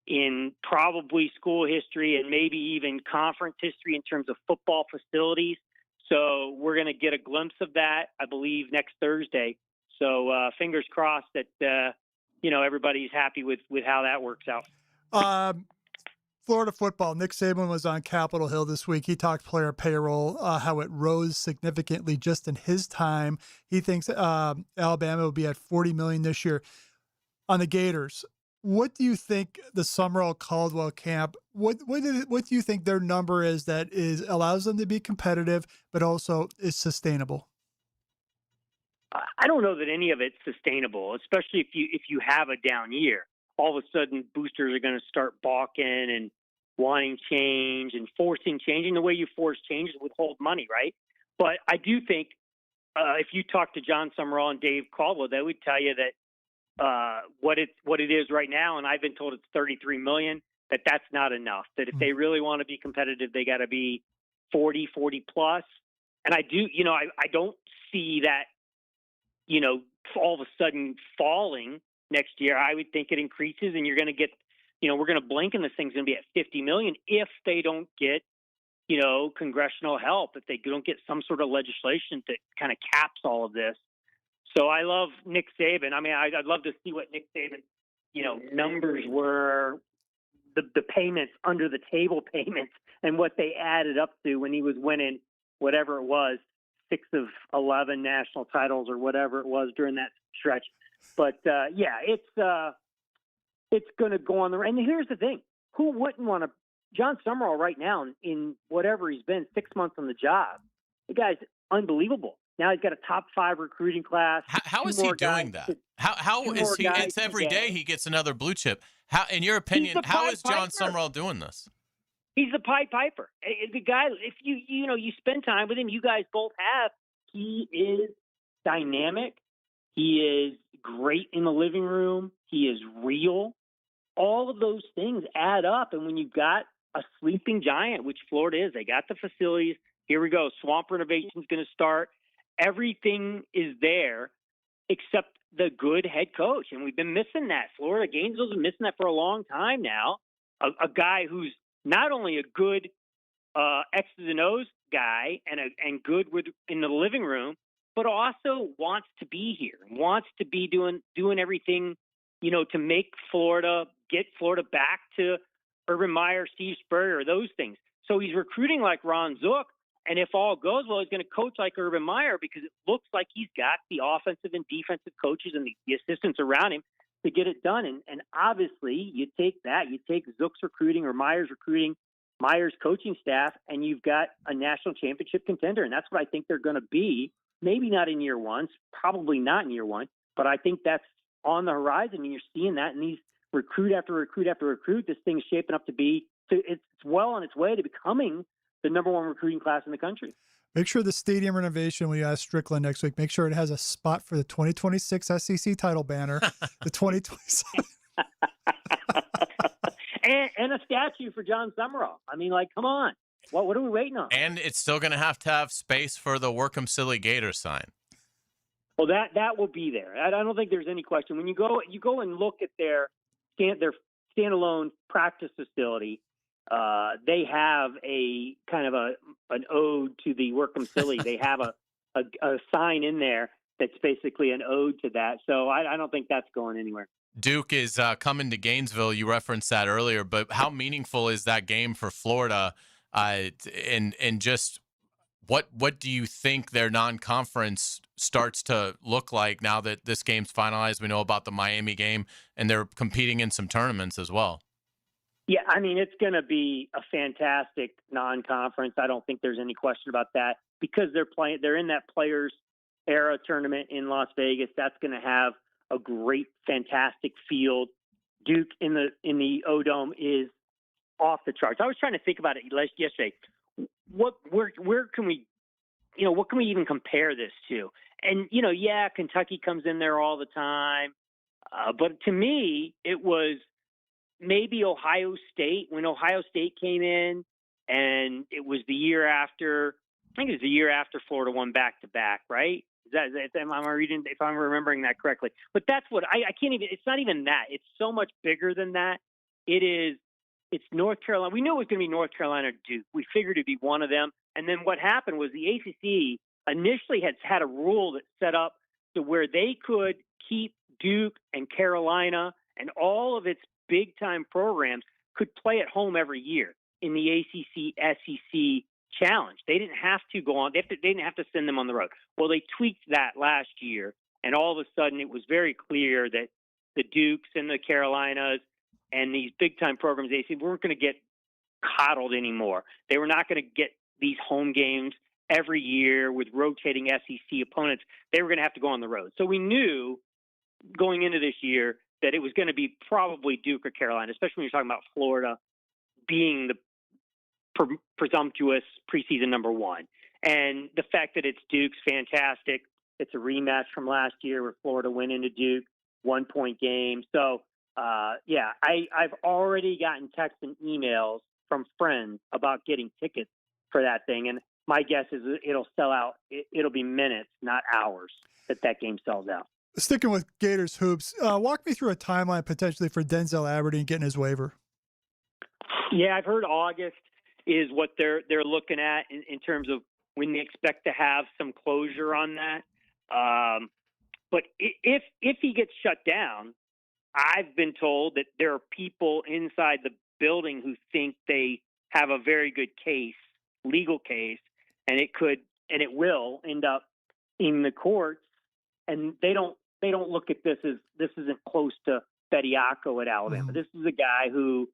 in probably school history and maybe even conference history in terms of football facilities. So we're going to get a glimpse of that, I believe, next Thursday. So fingers crossed that everybody's happy with how that works out. Florida football. Nick Saban was on Capitol Hill this week. He talked player payroll, how it rose significantly just in his time. He thinks Alabama will be at $40 million this year. On the Gators, what do you think the Summerall Caldwell camp? What do you think their number is that allows them to be competitive, but also is sustainable? I don't know that any of it's sustainable, especially if you have a down year. All of a sudden, boosters are going to start balking and wanting change and forcing change. And the way you force change is withhold money, right? But I do think if you talk to John Summerall and Dave Caldwell, they would tell you that what it is right now, and I've been told it's $33 million, that's not enough. That if they really want to be competitive, they got to be 40 plus. And I do, I don't see that, all of a sudden falling next year. I would think it increases, and you're going to get, we're going to blink and this thing's going to be at $50 million if they don't get, congressional help, if they don't get some sort of legislation that kind of caps all of this. So I love Nick Saban. I mean, I'd love to see what Nick Saban, numbers were, the payments, under the table payments, and what they added up to when he was winning, whatever it was, 6 of 11 national titles or whatever it was during that stretch. But it's going to go on the. And here's the thing: who wouldn't want to? John Summerall right now in whatever he's been 6 months on the job, the guy's unbelievable. Now he's got a top 5 recruiting class. How is he doing that? How is he? It's every day he gets another blue chip. How, in your opinion, how is John Summerall doing this? He's the Pied Piper. The guy, if you spend time with him, you guys both have. He is dynamic. He is great in the living room. He is real. All of those things add up. And when you've got a sleeping giant, which Florida is, they got the facilities. Here we go. Swamp renovation is going to start. Everything is there except the good head coach. And we've been missing that. Florida Gainesville's been missing that for a long time now. A guy who's not only a good X's and O's guy and good in the living room, but also wants to be here, wants to be doing everything, to make Florida, get Florida back to Urban Meyer, Steve Spurrier, those things. So he's recruiting like Ron Zook, and if all goes well, he's going to coach like Urban Meyer because it looks like he's got the offensive and defensive coaches and the assistants around him to get it done. And obviously, you take that, you take Zook's recruiting or Meyer's recruiting, Meyer's coaching staff, and you've got a national championship contender. And that's what I think they're going to be. Maybe not in year one, probably not in year one, but I think that's on the horizon. And you're seeing that in these recruit after recruit after recruit. This thing's shaping up to be, it's well on its way to becoming the number 1 recruiting class in the country. Make sure the stadium renovation, when you ask Strickland next week, make sure it has a spot for the 2026 SEC title banner, the 2027. and a statue for John Summerall. I mean, come on. What are we waiting on? And it's still going to have space for the Work 'em Silly Gator sign. Well, that will be there. I don't think there's any question. When you go and look at their standalone practice facility, they have a kind of an ode to the Work 'em Silly. They have a sign in there that's basically an ode to that. So I don't think that's going anywhere. Duke is coming to Gainesville. You referenced that earlier, but how meaningful is that game for Florida? And just what do you think their non-conference starts to look like now that this game's finalized? We know about the Miami game, and they're competing in some tournaments as well. Yeah, I mean, it's going to be a fantastic non-conference. I don't think there's any question about that because they're in that Players Era tournament in Las Vegas. That's going to have a great, fantastic field. Duke in the O-Dome is off the charts. I was trying to think about it yesterday. Where can we, what can we even compare this to? And, Kentucky comes in there all the time. But to me, it was maybe Ohio State when Ohio State came in, and it was the year after. I think it was the year after Florida won back-to-back, right? Am I reading? If I'm remembering that correctly, but that's what I can't even. It's not even that. It's so much bigger than that. It's North Carolina. We knew it was going to be North Carolina or Duke. We figured it'd be one of them. And then what happened was the ACC initially had a rule that set up to where they could keep Duke and Carolina and all of its big-time programs could play at home every year in the ACC SEC challenge. They didn't have to go on. They didn't have to send them on the road. Well, they tweaked that last year, and all of a sudden it was very clear that the Dukes and the Carolinas and these big-time programs, they said, weren't going to get coddled anymore. They were not going to get these home games every year with rotating SEC opponents. They were going to have to go on the road. So we knew going into this year that it was going to be probably Duke or Carolina, especially when you're talking about Florida being the presumptuous preseason number 1. And the fact that it's Duke's fantastic. It's a rematch from last year where Florida went into Duke, 1-point game. So, I've already gotten texts and emails from friends about getting tickets for that thing. And my guess is it'll sell out. It'll be minutes, not hours, that game sells out. Sticking with Gators hoops, walk me through a timeline potentially for Denzel Aberdeen getting his waiver. Yeah, I've heard August is what they're looking at in terms of when they expect to have some closure on that. But if he gets shut down, I've been told that there are people inside the building who think they have a very good case, legal case, and it will end up in the courts. And they don't look at this as this isn't close to Bediako at Alabama. This is a guy who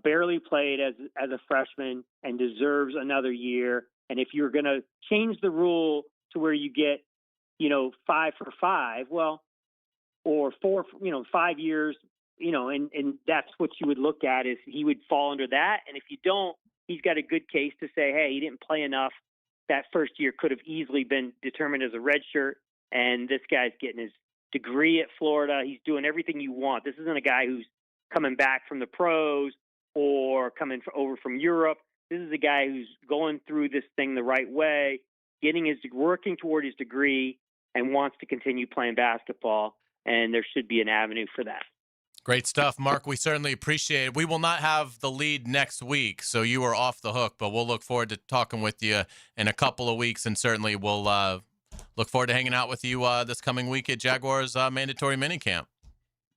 barely played as a freshman and deserves another year. And if you're going to change the rule to where you get, 5 for 5, well, or 4, 5 years, and that's what you would look at is he would fall under that. And if you don't, he's got a good case to say, hey, he didn't play enough. That first year could have easily been determined as a redshirt. And this guy's getting his degree at Florida. He's doing everything you want. This isn't a guy who's coming back from the pros or coming over from Europe. This is a guy who's going through this thing the right way, working toward his degree, and wants to continue playing basketball. And there should be an avenue for that. Great stuff, Mark. We certainly appreciate it. We will not have the lead next week, so you are off the hook, but we'll look forward to talking with you in a couple of weeks, and certainly we'll look forward to hanging out with you this coming week at Jaguars mandatory minicamp.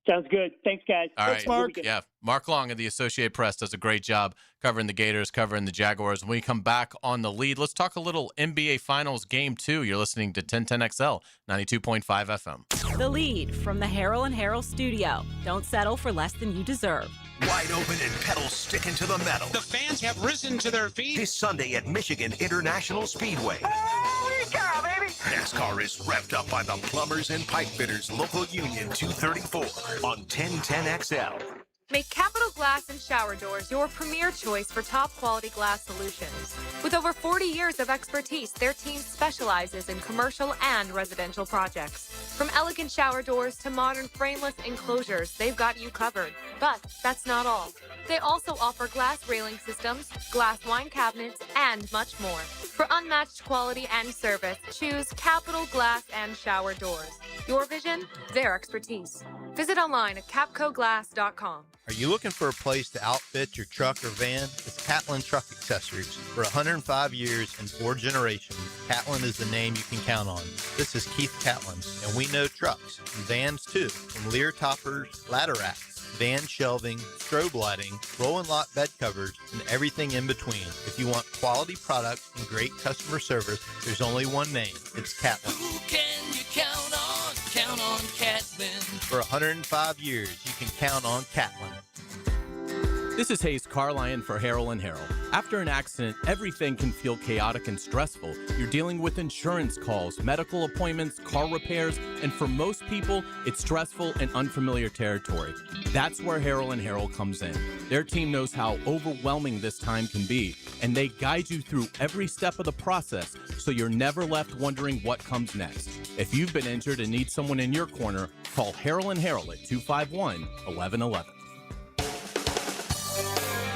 Sounds good. Thanks, guys. All Thanks, right. Mark. Yeah, Mark Long of the Associated Press does a great job covering the Gators, covering the Jaguars. When we come back on the lead, let's talk a little NBA Finals Game 2. You're listening to 1010XL, 92.5 FM. The lead from the Harrell and Harrell studio. Don't settle for less than you deserve. Wide open and pedals sticking to the metal. The fans have risen to their feet. This Sunday at Michigan International Speedway. Holy cow, baby! NASCAR is revved up by the Plumbers and Pipe Fitters Local Union 234 on 1010XL. Make Capital Glass and Shower Doors your premier choice for top quality glass solutions. With over 40 years of expertise, their team specializes in commercial and residential projects. From elegant shower doors to modern frameless enclosures, they've got you covered. But that's not all. They also offer glass railing systems, glass wine cabinets, and much more. For unmatched quality and service, choose Capital Glass and Shower Doors. Your vision, their expertise. Visit online at capcoglass.com. Are you looking for a place to outfit your truck or van? It's Catlin Truck Accessories. For 105 years and 4 generations, Catlin is the name you can count on. This is Keith Catlin, and we know trucks and vans too, from Lear toppers, ladder racks, van shelving, strobe lighting, roll and lock bed covers, and everything in between. If you want quality products and great customer service, there's only one name. It's Catlin. Who can you count on? Count on Catlin. For 105 years, you can count on Catlin. This is Hayes Carlyon for Harrell and Harrell. After an accident, everything can feel chaotic and stressful. You're dealing with insurance calls, medical appointments, car repairs, and for most people, it's stressful and unfamiliar territory. That's where Harrell and Harrell comes in. Their team knows how overwhelming this time can be, and they guide you through every step of the process so you're never left wondering what comes next. If you've been injured and need someone in your corner, call Harrell and Harrell at 251-1111.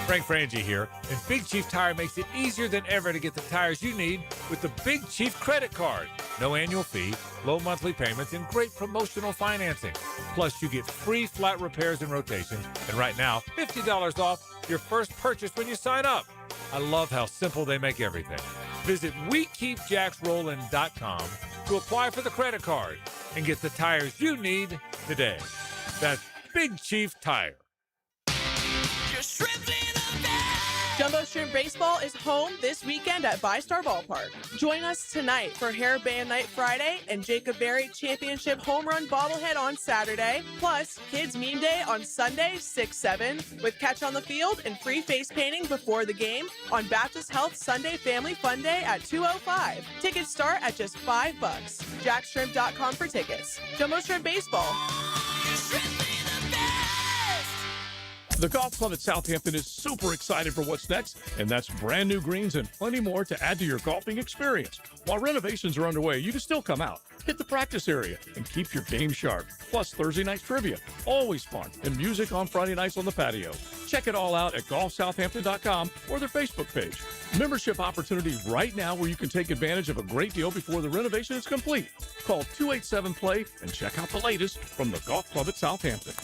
Frank Frangie here, and Big Chief Tire makes it easier than ever to get the tires you need with the Big Chief credit card. No annual fee, low monthly payments, and great promotional financing. Plus, you get free flat repairs and rotations, and right now, $50 off your first purchase when you sign up. I love how simple they make everything. Visit WeKeepJacksRollin.com to apply for the credit card and get the tires you need today. That's Big Chief Tire. Jumbo Shrimp Baseball is home this weekend at VyStar Ballpark. Join us tonight for Hair Band Night Friday and Jacob Berry Championship Home Run Bobblehead on Saturday, plus Kids Meme Day on Sunday, 6-7, with Catch on the Field and free face painting before the game on Baptist Health Sunday Family Fun Day at 2:05. Tickets start at just $5. JackShrimp.com for tickets. Jumbo Shrimp Baseball. The Golf Club at Southampton is super excited for what's next, and that's brand new greens and plenty more to add to your golfing experience. While renovations are underway, you can still come out, hit the practice area, and keep your game sharp. Plus Thursday night trivia, always fun, and music on Friday nights on the patio. Check it all out at golfsouthampton.com or their Facebook page. Membership opportunity right now where you can take advantage of a great deal before the renovation is complete. Call 287-PLAY and check out the latest from the Golf Club at Southampton.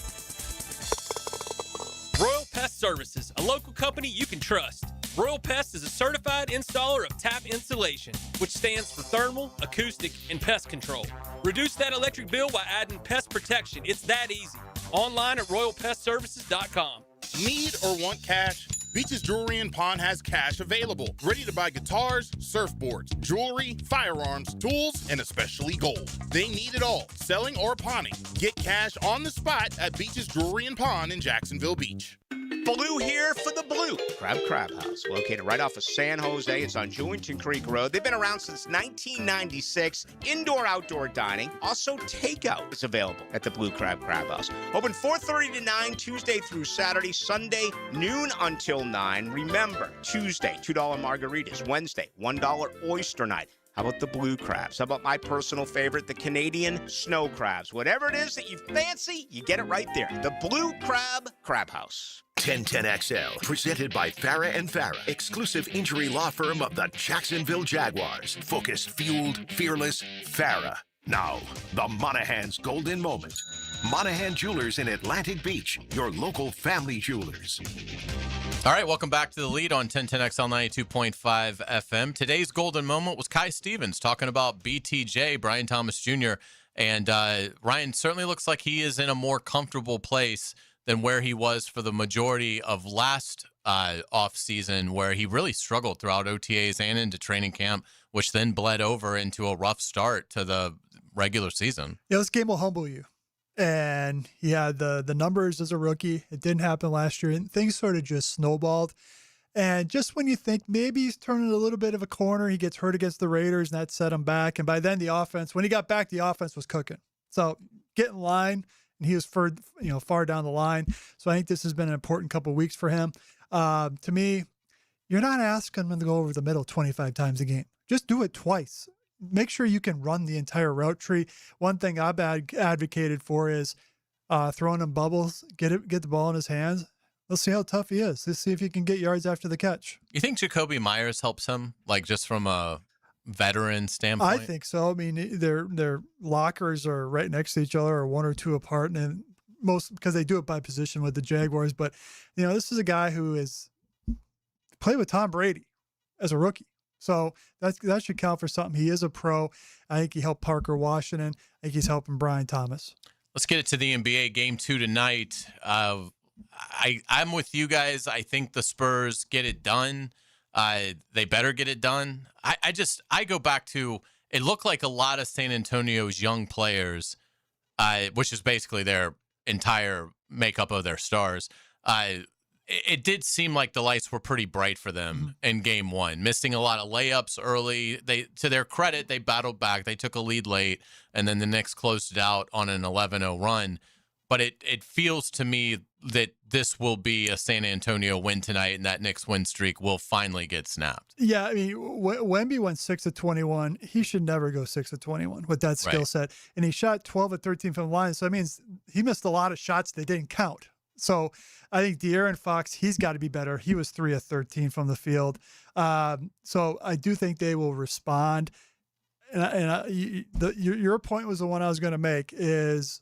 Royal Pest Services, a local company you can trust. Royal Pest is a certified installer of tap insulation, which stands for thermal, acoustic, and pest control. Reduce that electric bill by adding pest protection. It's that easy. Online at royalpestservices.com. Need or want cash? Beach's Jewelry and Pawn has cash available, ready to buy guitars, surfboards, jewelry, firearms, tools, and especially gold. They need it all, selling or pawning. Get cash on the spot at Beach's Jewelry and Pawn in Jacksonville Beach. Blue here for the Blue Crab House, located right off of San Jose. It's on Jewington Creek Road. They've been around since 1996. Indoor-outdoor dining. Also, takeout is available at the Blue Crab House. Open 4:30 to 9, Tuesday through Saturday. Sunday, noon until 9. Remember, Tuesday, $2 margaritas. Wednesday, $1 oyster night. How about the blue crabs? How about my personal favorite, the Canadian snow crabs? Whatever it is that you fancy, you get it right there. The Blue Crab House. 1010XL, presented by Farah and Farah, exclusive injury law firm of the Jacksonville Jaguars. Focus, fueled, fearless, Farah. Now, the Monahan's Golden Moment. Monahan Jewelers in Atlantic Beach, your local family jewelers. All right, welcome back to The Lead on 1010XL 92.5 FM. Today's golden moment was Kai Stevens talking about BTJ, Brian Thomas Jr., and Ryan certainly looks like he is in a more comfortable place than where he was for the majority of last offseason, where he really struggled throughout OTAs and into training camp, which then bled over into a rough start to the regular season. Yeah, this game will humble you. And yeah, the numbers as a rookie, it didn't happen last year, and things sort of just snowballed. And just when you think maybe he's turning a little bit of a corner, he gets hurt against the Raiders, and that set him back. And by then the offense, when he got back, the offense was cooking. So get in line, and he was far down the line. So I think this has been an important couple of weeks for him. To me, you're not asking him to go over the middle 25 times a game. Just do it twice. Make sure you can run the entire route tree. One thing I've advocated for is throwing him bubbles, get the ball in his hands. Let's see how tough he is. Let's see if he can get yards after the catch. You think Jacoby Myers helps him, like just from a veteran standpoint? I think so. I mean, their lockers are right next to each other, or one or two apart, and most because they do it by position with the Jaguars. But this is a guy who is played with Tom Brady as a rookie. So that should count for something. He is a pro. I think he helped Parker Washington. I think he's helping Brian Thomas. Let's get it to the NBA game 2 tonight. I'm with you guys. I think the Spurs get it done. They better get it done. I go back to, it looked like a lot of San Antonio's young players, which is basically their entire makeup of their stars. It did seem like the lights were pretty bright for them in game 1, missing a lot of layups early. To their credit, they battled back. They took a lead late, and then the Knicks closed it out on an 11-0 run. But it feels to me that this will be a San Antonio win tonight, and that Knicks win streak will finally get snapped. Yeah, I mean, Wemby went 6 of 21. He should never go 6 of 21 with that skill set. And he shot 12 of 13 from the line. So that means he missed a lot of shots that didn't count. So I think De'Aaron Fox, he's got to be better. He was 3 of 13 from the field. So I do think they will respond. Your point was the one I was going to make is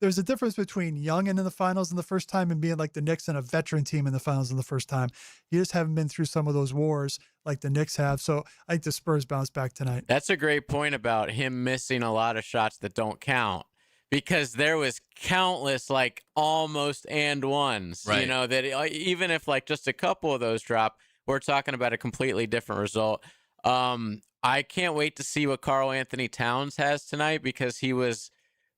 there's a difference between young and in the finals in the first time and being like the Knicks and a veteran team in the finals in the first time. You just haven't been through some of those wars like the Knicks have. So I think the Spurs bounce back tonight. That's a great point about him missing a lot of shots that don't count. Because there was countless almost and ones, right. That even if just a couple of those drop, we're talking about a completely different result. I can't wait to see what Karl Anthony Towns has tonight, because he was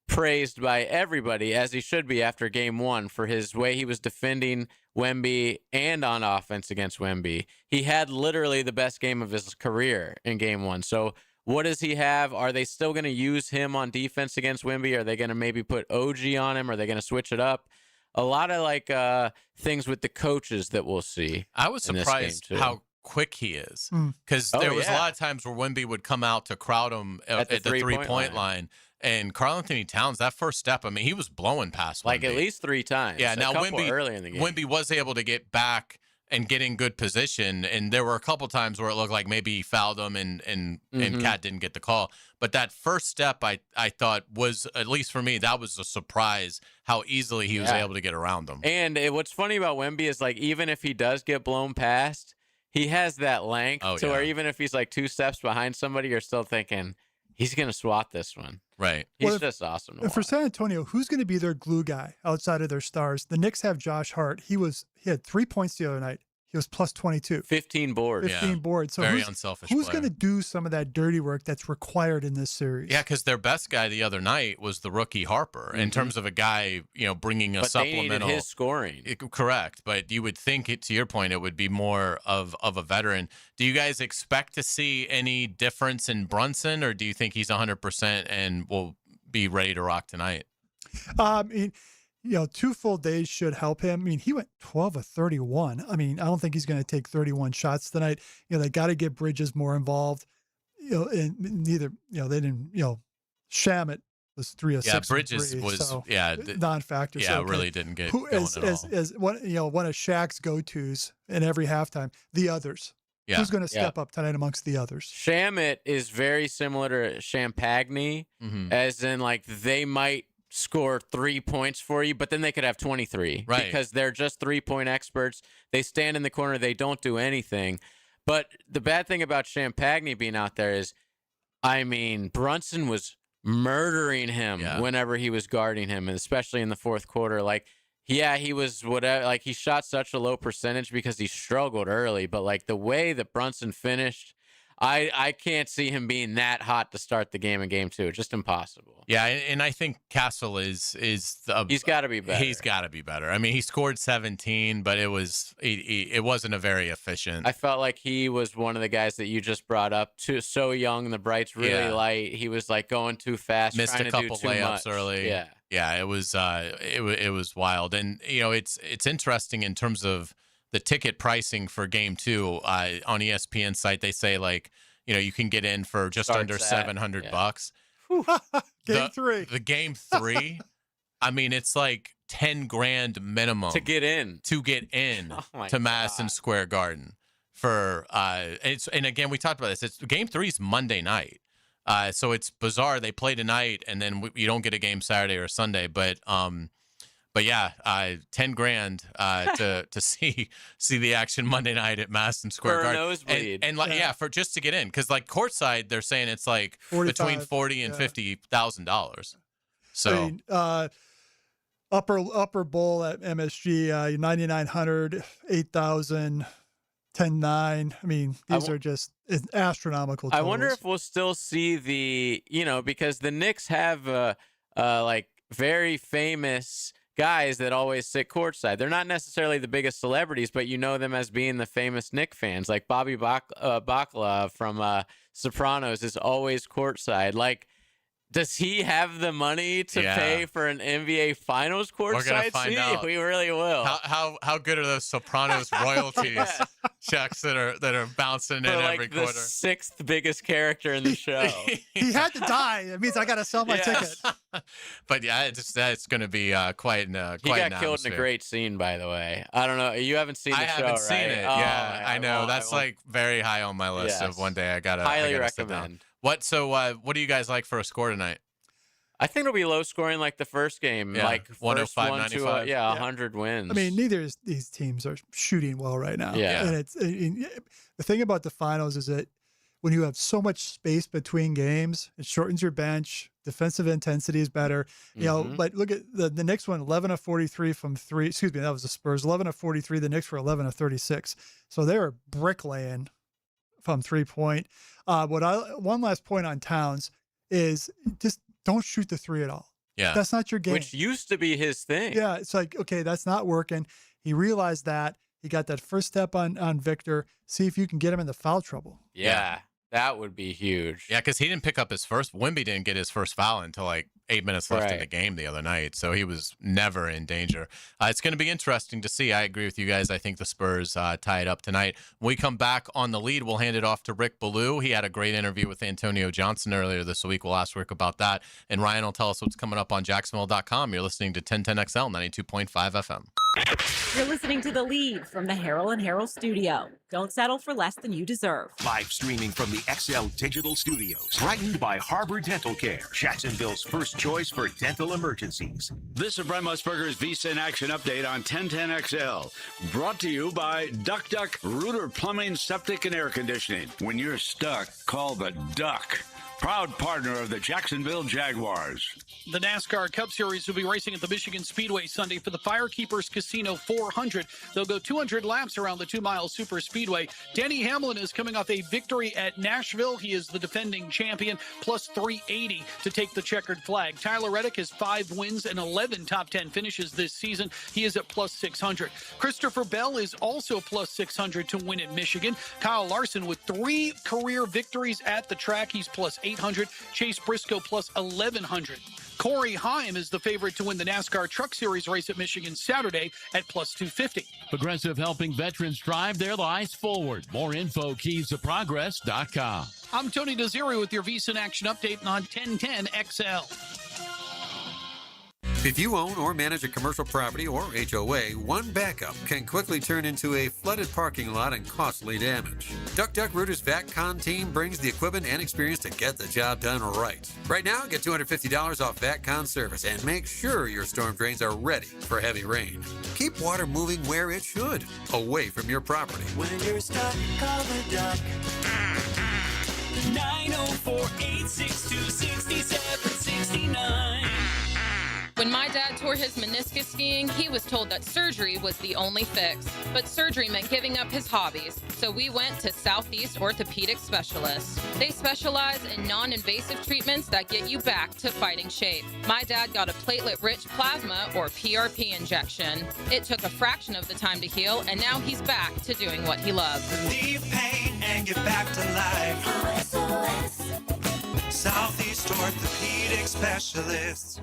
praised by everybody, as he should be after game 1, for his way he was defending Wemby and on offense against Wemby. He had literally the best game of his career in game 1. So what does he have? Are they still going to use him on defense against Wemby? Are they going to maybe put OG on him? Are they going to switch it up? A lot of things with the coaches that we'll see. I was surprised how quick he is, because there was a lot of times where Wemby would come out to crowd him at the three-point line. And Karl Anthony Towns, that first step, I mean, he was blowing past Wemby. At least 3 times. Yeah, now Wemby early in the game. Wemby was able to get back and get in good position, and there were a couple times where it looked like maybe he fouled him and Cat didn't get the call. But that first step, I thought was, at least for me, that was a surprise how easily he was able to get around them. And what's funny about Wemby is even if he does get blown past, he has that length where even if he's 2 steps behind somebody, you're still thinking he's going to swat this one. Right. He's just awesome to watch. For San Antonio, who's going to be their glue guy outside of their stars? The Knicks have Josh Hart. He had 3 points the other night. he was plus 22. 15 boards. 15 boards. So Very who's, unselfish Who's player. going to do some of that dirty work that's required in this series? Yeah, because their best guy the other night was the rookie Harper. In terms of a guy, bringing a But they supplemental. needed his scoring. Correct, but you would think, to your point, it would be more of a veteran. Do you guys expect to see any difference in Brunson, or do you think he's 100% and will be ready to rock tonight? 2 full days should help him. I mean, he went 12 of 31. I mean, I don't think he's going to take 31 shots tonight. They got to get Bridges more involved. And neither, they didn't, Shamet was 3 of 6. Yeah, Bridges was, so yeah, non-factor. Yeah, so, really didn't get who going is, at all. as one of Shaq's go-tos in every halftime, the others. Yeah. Who's going to step up tonight amongst the others? Shamet is very similar to Champagne, as in, like, they might score 3 points for you, but then they could have 23. Right. Because they're just 3-point experts. They stand in the corner. They don't do anything. But the bad thing about Champagne being out there is, Brunson was murdering him whenever he was guarding him, and especially in the fourth quarter. Like, he was whatever. Like, he shot such a low percentage because he struggled early. But, like, the way that Brunson finished, I can't see him being that hot to start the game in game 2. Just impossible. Yeah, and I think Castle is he's got to be better. He's got to be better. I mean, he scored 17, but it wasn't a very efficient. I felt like he was one of the guys that you just brought up. So young, the brights really light. He was like going too fast, Missed trying a to couple do too layups much. early. Yeah, it was wild, and it's interesting in terms of the ticket pricing for game 2 on ESPN site. They say, like, you can get in for just under $700. Game 3. The game 3, it's like $10,000 minimum to get in to Madison Square Garden for and again, we talked about this. It's game 3 is Monday night. So it's bizarre. They play tonight, and then you don't get a game Saturday or Sunday. But yeah, $10,000 to see the action Monday night at Madison Square Garden. Nosebleed. And for just to get in, because like courtside, they're saying it's like between $40,000 and $50,000. So upper bowl at MSG, 9,900, 8,000. 10-9. I mean, these are just astronomical totals. I wonder if we'll still see the, because the Knicks have like very famous guys that always sit courtside. They're not necessarily the biggest celebrities, but you know them as being the famous Knicks fans. Like Bobby Bacala from Sopranos is always courtside. Like, does he have the money to pay for an NBA Finals courtside seat? Out. We really will. How good are those Sopranos royalties checks that are bouncing in every quarter? The 6th biggest character in the show. He had to die. It means I got to sell my ticket. But yeah, it's going to be quite an He got killed in a great scene, by the way. I don't know. You haven't seen the show, right? I haven't seen it. Yeah, I know. That's like very high on my list of one day I got to highly sit recommend. down. What do you guys like for a score tonight? I think it'll be low scoring like the first game, like 105-95. 100 wins. I mean, neither of these teams are shooting well right now. Yeah. And the thing about the finals is that when you have so much space between games, it shortens your bench. Defensive intensity is better. But look at the next one, 11 of 43 from 3. Excuse me, that was the Spurs. 11 of 43. The Knicks were 11 of 36. So they were bricklaying from 3-point. One last point on Towns is just don't shoot the 3 at all. Yeah. That's not your game. Which used to be his thing. Yeah. It's like, okay, that's not working. He realized that. He got that first step on Victor. See if you can get him into foul trouble. Yeah. That would be huge. Yeah, because he didn't pick up his first. Wemby didn't get his first foul until like 8 minutes left in the game the other night, so he was never in danger. It's going to be interesting to see. I agree with you guys. I think the Spurs tie it up tonight. When we come back on the lead, we'll hand it off to Rick Ballou. He had a great interview with Antonio Johnson earlier this week. We'll ask Rick about that, and Ryan will tell us what's coming up on Jacksonville.com. You're listening to 1010XL 92.5 FM. You're listening to The Lead from the Harold and Harold studio. Don't settle for less than you deserve. Live streaming from the XL Digital Studios. Brightened by Harbor Dental Care, Jacksonville's first choice for dental emergencies. This is Brent Musburger's Visa in Action update on 1010XL. Brought to you by Duck Duck Rooter Plumbing, Septic, and Air Conditioning. When you're stuck, call the Duck. proud partner of the Jacksonville Jaguars. The NASCAR Cup Series will be racing at the Michigan Speedway Sunday for the Firekeepers Casino 400. They'll go 200 laps around the 2-mile super speedway. Denny Hamlin is coming off a victory at Nashville. He is the defending champion, plus 380 to take the checkered flag. Tyler Reddick has 5 wins and 11 top 10 finishes this season. He is at plus 600. Christopher Bell is also plus 600 to win at Michigan. Kyle Larson with 3 career victories at the track. He's plus 800. Chase Briscoe plus 1100. Corey Heim is the favorite to win the NASCAR Truck Series race at Michigan Saturday at plus 250. Progressive helping veterans drive their lives forward. More info, keysofprogress.com. I'm Tony Desiri with your VSiN Action Update on 1010 XL. If you own or manage a commercial property or HOA, one backup can quickly turn into a flooded parking lot and costly damage. Duck Rooter's VACCon team brings the equipment and experience to get the job done right. Right now, get $250 off VACCon service and make sure your storm drains are ready for heavy rain. Keep water moving where it should, away from your property. When you're stuck, call the Duck. 904-862-6769. When my dad tore his meniscus skiing, he was told that surgery was the only fix. But surgery meant giving up his hobbies, so we went to Southeast Orthopedic Specialists. They specialize in non-invasive treatments that get you back to fighting shape. My dad got a platelet-rich plasma, or PRP, injection. It took a fraction of the time to heal, and now he's back to doing what he loves. Relieve pain and get back to life. Southeast Orthopedic Specialists.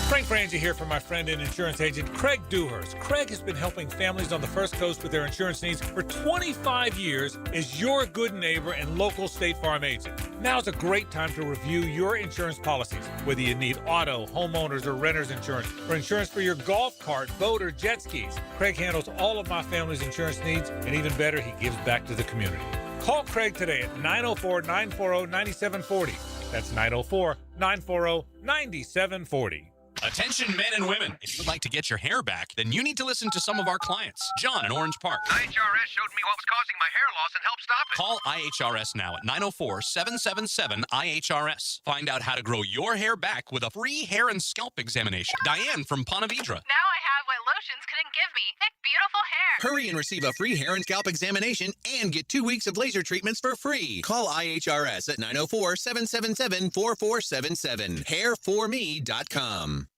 Frank Frangie here for my friend and insurance agent Craig Dewhurst. Craig has been helping families on the First Coast with their insurance needs for 25 years as your good neighbor and local State Farm agent. Now is a great time to review your insurance policies, whether you need auto, homeowners, or renter's insurance, or insurance for your golf cart, boat, or jet skis. Craig handles all of my family's insurance needs, and even better, he gives back to the community. Call Craig today at 904-940-9740. That's 904-940-9740. Attention men and women. If you would like to get your hair back, then you need to listen to some of our clients. John in Orange Park. IHRS showed me what was causing my hair loss and helped stop it. Call IHRS now at 904-777-IHRS. Find out how to grow your hair back with a free hair and scalp examination. Diane from Ponte Vedra. Now I have what lotions couldn't give me. Thick, beautiful hair. Hurry and receive a free hair and scalp examination and get 2 weeks of laser treatments for free. Call IHRS at 904-777-4477. Hairforme.com.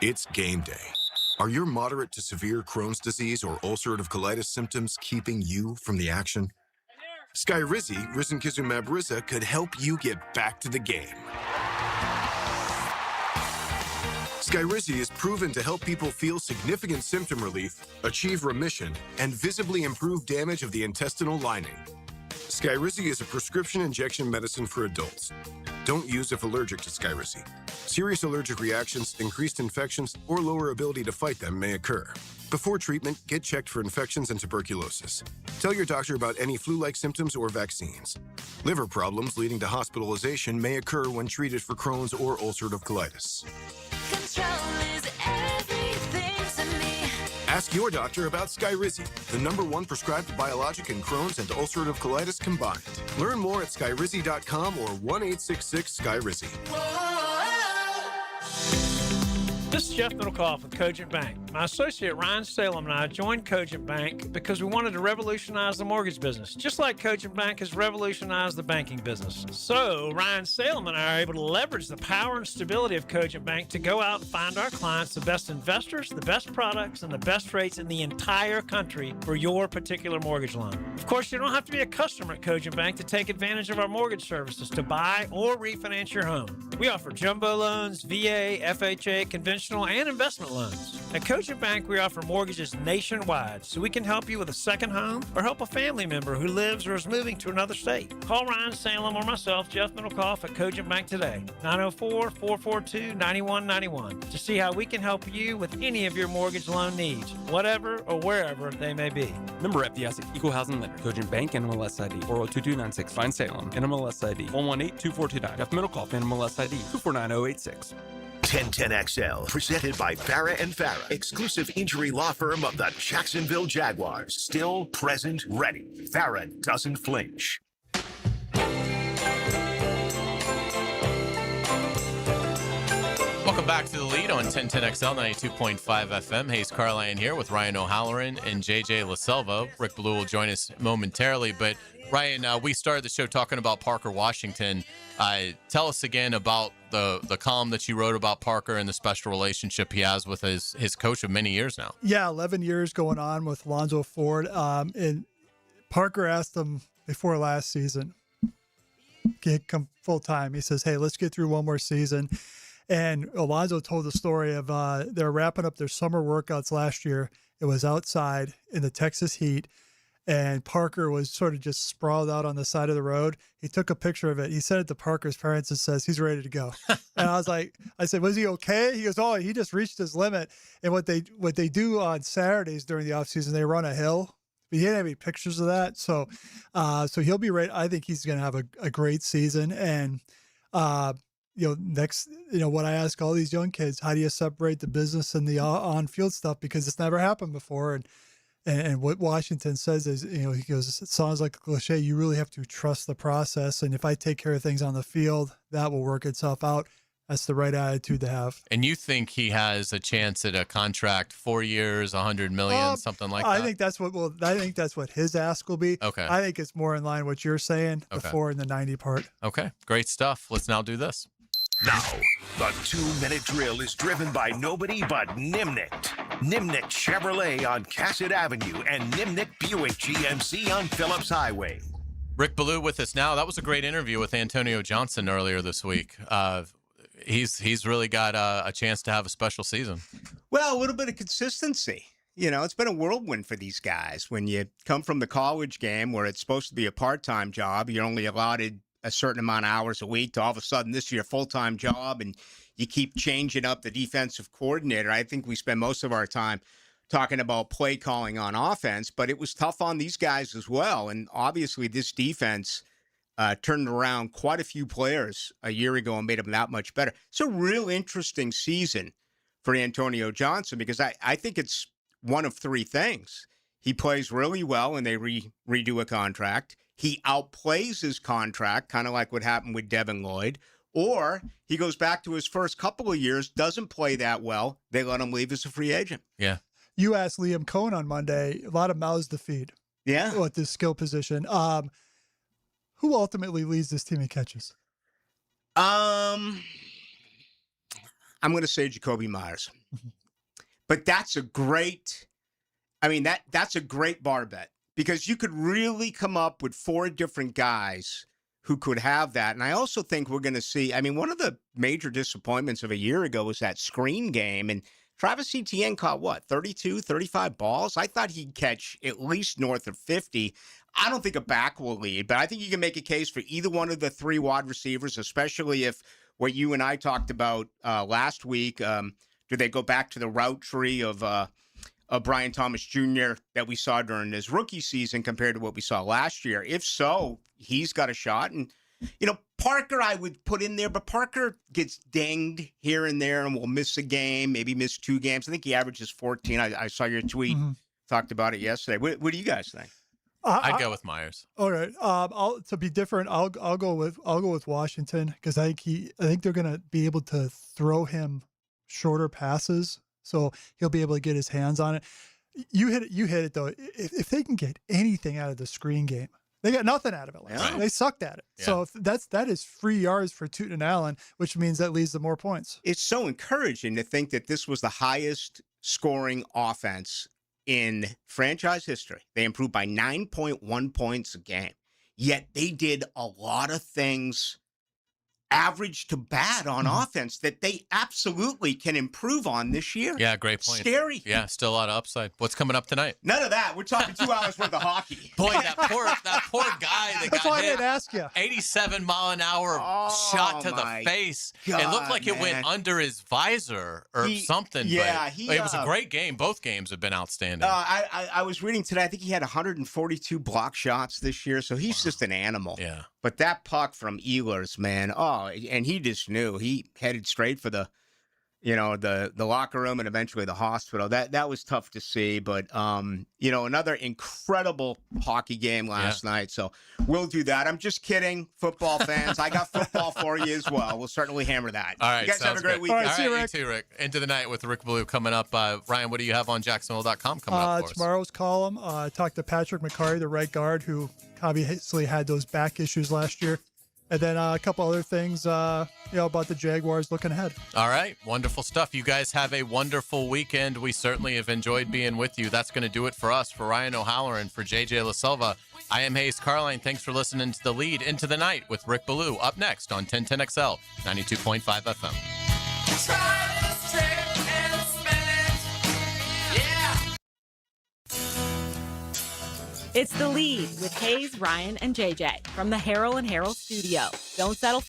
It's game day. Are your moderate to severe Crohn's disease or ulcerative colitis symptoms keeping you from the action? Skyrizi, risankizumab Riza, could help you get back to the game. Skyrizi is proven to help people feel significant symptom relief, achieve remission, and visibly improve damage of the intestinal lining. Skyrizi is a prescription injection medicine for adults. Don't use if allergic to Skyrizi. Serious allergic reactions, increased infections, or lower ability to fight them may occur. Before treatment, get checked for infections and tuberculosis. Tell your doctor about any flu-like symptoms or vaccines. Liver problems leading to hospitalization may occur when treated for Crohn's or ulcerative colitis. Control is everything to me. Ask your doctor about Skyrizi, the #1 prescribed biologic in Crohn's and ulcerative colitis combined. Learn more at skyrizi.com or 1-866-SKYRIZI. This is Jeff Middlecoff with Cogent Bank. My associate Ryan Salem and I joined Cogent Bank because we wanted to revolutionize the mortgage business, just like Cogent Bank has revolutionized the banking business. So Ryan Salem and I are able to leverage the power and stability of Cogent Bank to go out and find our clients the best investors, the best products, and the best rates in the entire country for your particular mortgage loan. Of course, you don't have to be a customer at Cogent Bank to take advantage of our mortgage services to buy or refinance your home. We offer jumbo loans, VA, FHA, conventional, and investment loans. At Cogent Bank, we offer mortgages nationwide, so we can help you with a second home or help a family member who lives or is moving to another state. Call Ryan Salem or myself, Jeff Middlecoff, at Cogent Bank today, 904-442-9191, to see how we can help you with any of your mortgage loan needs, whatever or wherever they may be. Member FDIC, Equal Housing Lender, Cogent Bank, NMLS ID 402296, Ryan Salem, NMLS ID 1182429, Jeff Middlecoff, NMLS ID 249086. 1010XL, presented by Farah and Farah, exclusive injury law firm of the Jacksonville Jaguars. Still present, ready. Farah doesn't flinch. Welcome back to the lead on 1010XL 92.5 FM. Hayes Carline here with Ryan O'Halloran and JJ LaSelva. Rick Blue will join us momentarily. But, Ryan, we started the show talking about Parker Washington. Tell us again about the column that you wrote about Parker and the special relationship he has with his coach of many years now. Yeah, 11 years going on with Lonzo Ford. And Parker asked him before last season, come full time. He says, hey, let's get through one more season. And Alonzo told the story of they're wrapping up their summer workouts last year. It was outside in the Texas heat, and Parker was sort of just sprawled out on the side of the road. He took a picture of it. He sent it to Parker's parents and says, he's ready to go. And I said, was he okay? He goes, oh, he just reached his limit. And what they do on Saturdays during the offseason, they run a hill. But he didn't have any pictures of that. So he'll be ready. I think he's going to have a great season. And, next, what I ask all these young kids, how do you separate the business and the on-field stuff? Because it's never happened before. And what Washington says is, he goes, it sounds like a cliche. You really have to trust the process. And if I take care of things on the field, that will work itself out. That's the right attitude to have. And you think he has a chance at a contract, 4 years, $100 million, something like that? I think that's what his ask will be. Okay. I think it's more in line with what you're saying, the 4 and the 90 part. Okay. Great stuff. Let's now do this. Now, the 2-minute drill is driven by nobody but Nimnicht. Nimnicht Chevrolet on Cassett Avenue and Nimnicht Buick GMC on Phillips Highway. Rick Ballou with us now. That was a great interview with Antonio Johnson earlier this week. He's really got a chance to have a special season. Well, a little bit of consistency. It's been a whirlwind for these guys. When you come from the college game where it's supposed to be a part-time job, you're only allotted a certain amount of hours a week, to all of a sudden this year full-time job, and you keep changing up the defensive coordinator. I think we spend most of our time talking about play calling on offense, but it was tough on these guys as well. And obviously this defense turned around quite a few players a year ago and made them that much better. It's a real interesting season for Antonio Johnson because I think it's one of three things. He plays really well and they redo a contract. He outplays his contract, kind of like what happened with Devin Lloyd. Or he goes back to his first couple of years, doesn't play that well. They let him leave as a free agent. Yeah. You asked Liam Cohn on Monday, a lot of mouths to feed. Yeah. At this skill position. Who ultimately leads this team in catches? I'm going to say Jacoby Myers. But that's a great bar bet. Because you could really come up with 4 different guys who could have that. And I also think we're going to see, one of the major disappointments of a year ago was that screen game. And Travis Etienne caught, 32, 35 balls? I thought he'd catch at least north of 50. I don't think a back will lead, but I think you can make a case for either one of the 3 wide receivers, especially if what you and I talked about last week, do they go back to the route tree of Brian Thomas Jr. that we saw during his rookie season compared to what we saw last year? If so, he's got a shot. And, Parker I would put in there, but Parker gets dinged here and there and will miss a game, maybe miss 2 games. I think he averages 14. I saw your tweet, talked about it yesterday. What do you guys think? I'd go with Myers. All right. To be different, I'll go with Washington because I think they're going to be able to throw him shorter passes. So he'll be able to get his hands on it. You hit it though. If they can get anything out of the screen game, they got nothing out of it. Right. They sucked at it. Yeah. So that is free yards for Tootin and Allen, which means that leads to more points. It's so encouraging to think that this was the highest scoring offense in franchise history. They improved by 9.1 points a game. Yet they did a lot of things average to bad on offense that they absolutely can improve on this year. Yeah, great point. Scary. Yeah, still a lot of upside. What's coming up tonight? None of that. We're talking 2 hours worth of hockey. Boy, that poor guy that That's got why I hit. didn't ask you. 87-mile-an-hour shot to the face. God, it looked like it went under his visor or something. Yeah, but it was a great game. Both games have been outstanding. I was reading today. I think he had 142 block shots this year, so he's just an animal. Yeah. But that puck from Ehlers, man, and he just knew. He headed straight for the the locker room and eventually the hospital. That was tough to see, but another incredible hockey game last night. So we'll do that. I'm just kidding, football fans. I got football for you as well. We'll certainly hammer that. All right, you guys have a great weekend. All right, see you, you too, Rick. Into the night with Rick Blue coming up. Ryan, what do you have on Jacksonville.com coming up for us? Tomorrow's column, I talked to Patrick McCarry, the right guard, who obviously had those back issues last year. And then a couple other things, about the Jaguars looking ahead. All right. Wonderful stuff. You guys have a wonderful weekend. We certainly have enjoyed being with you. That's going to do it for us. For Ryan O'Halloran, for JJ LaSelva, I am Hayes Carline. Thanks for listening to The Lead Into the Night with Rick Ballou. Up next on 1010XL, 92.5 FM. Try this trick and spin it. Yeah. It's The Lead with Hayes, Ryan, and JJ from the Harrell and Harrell studio. Don't settle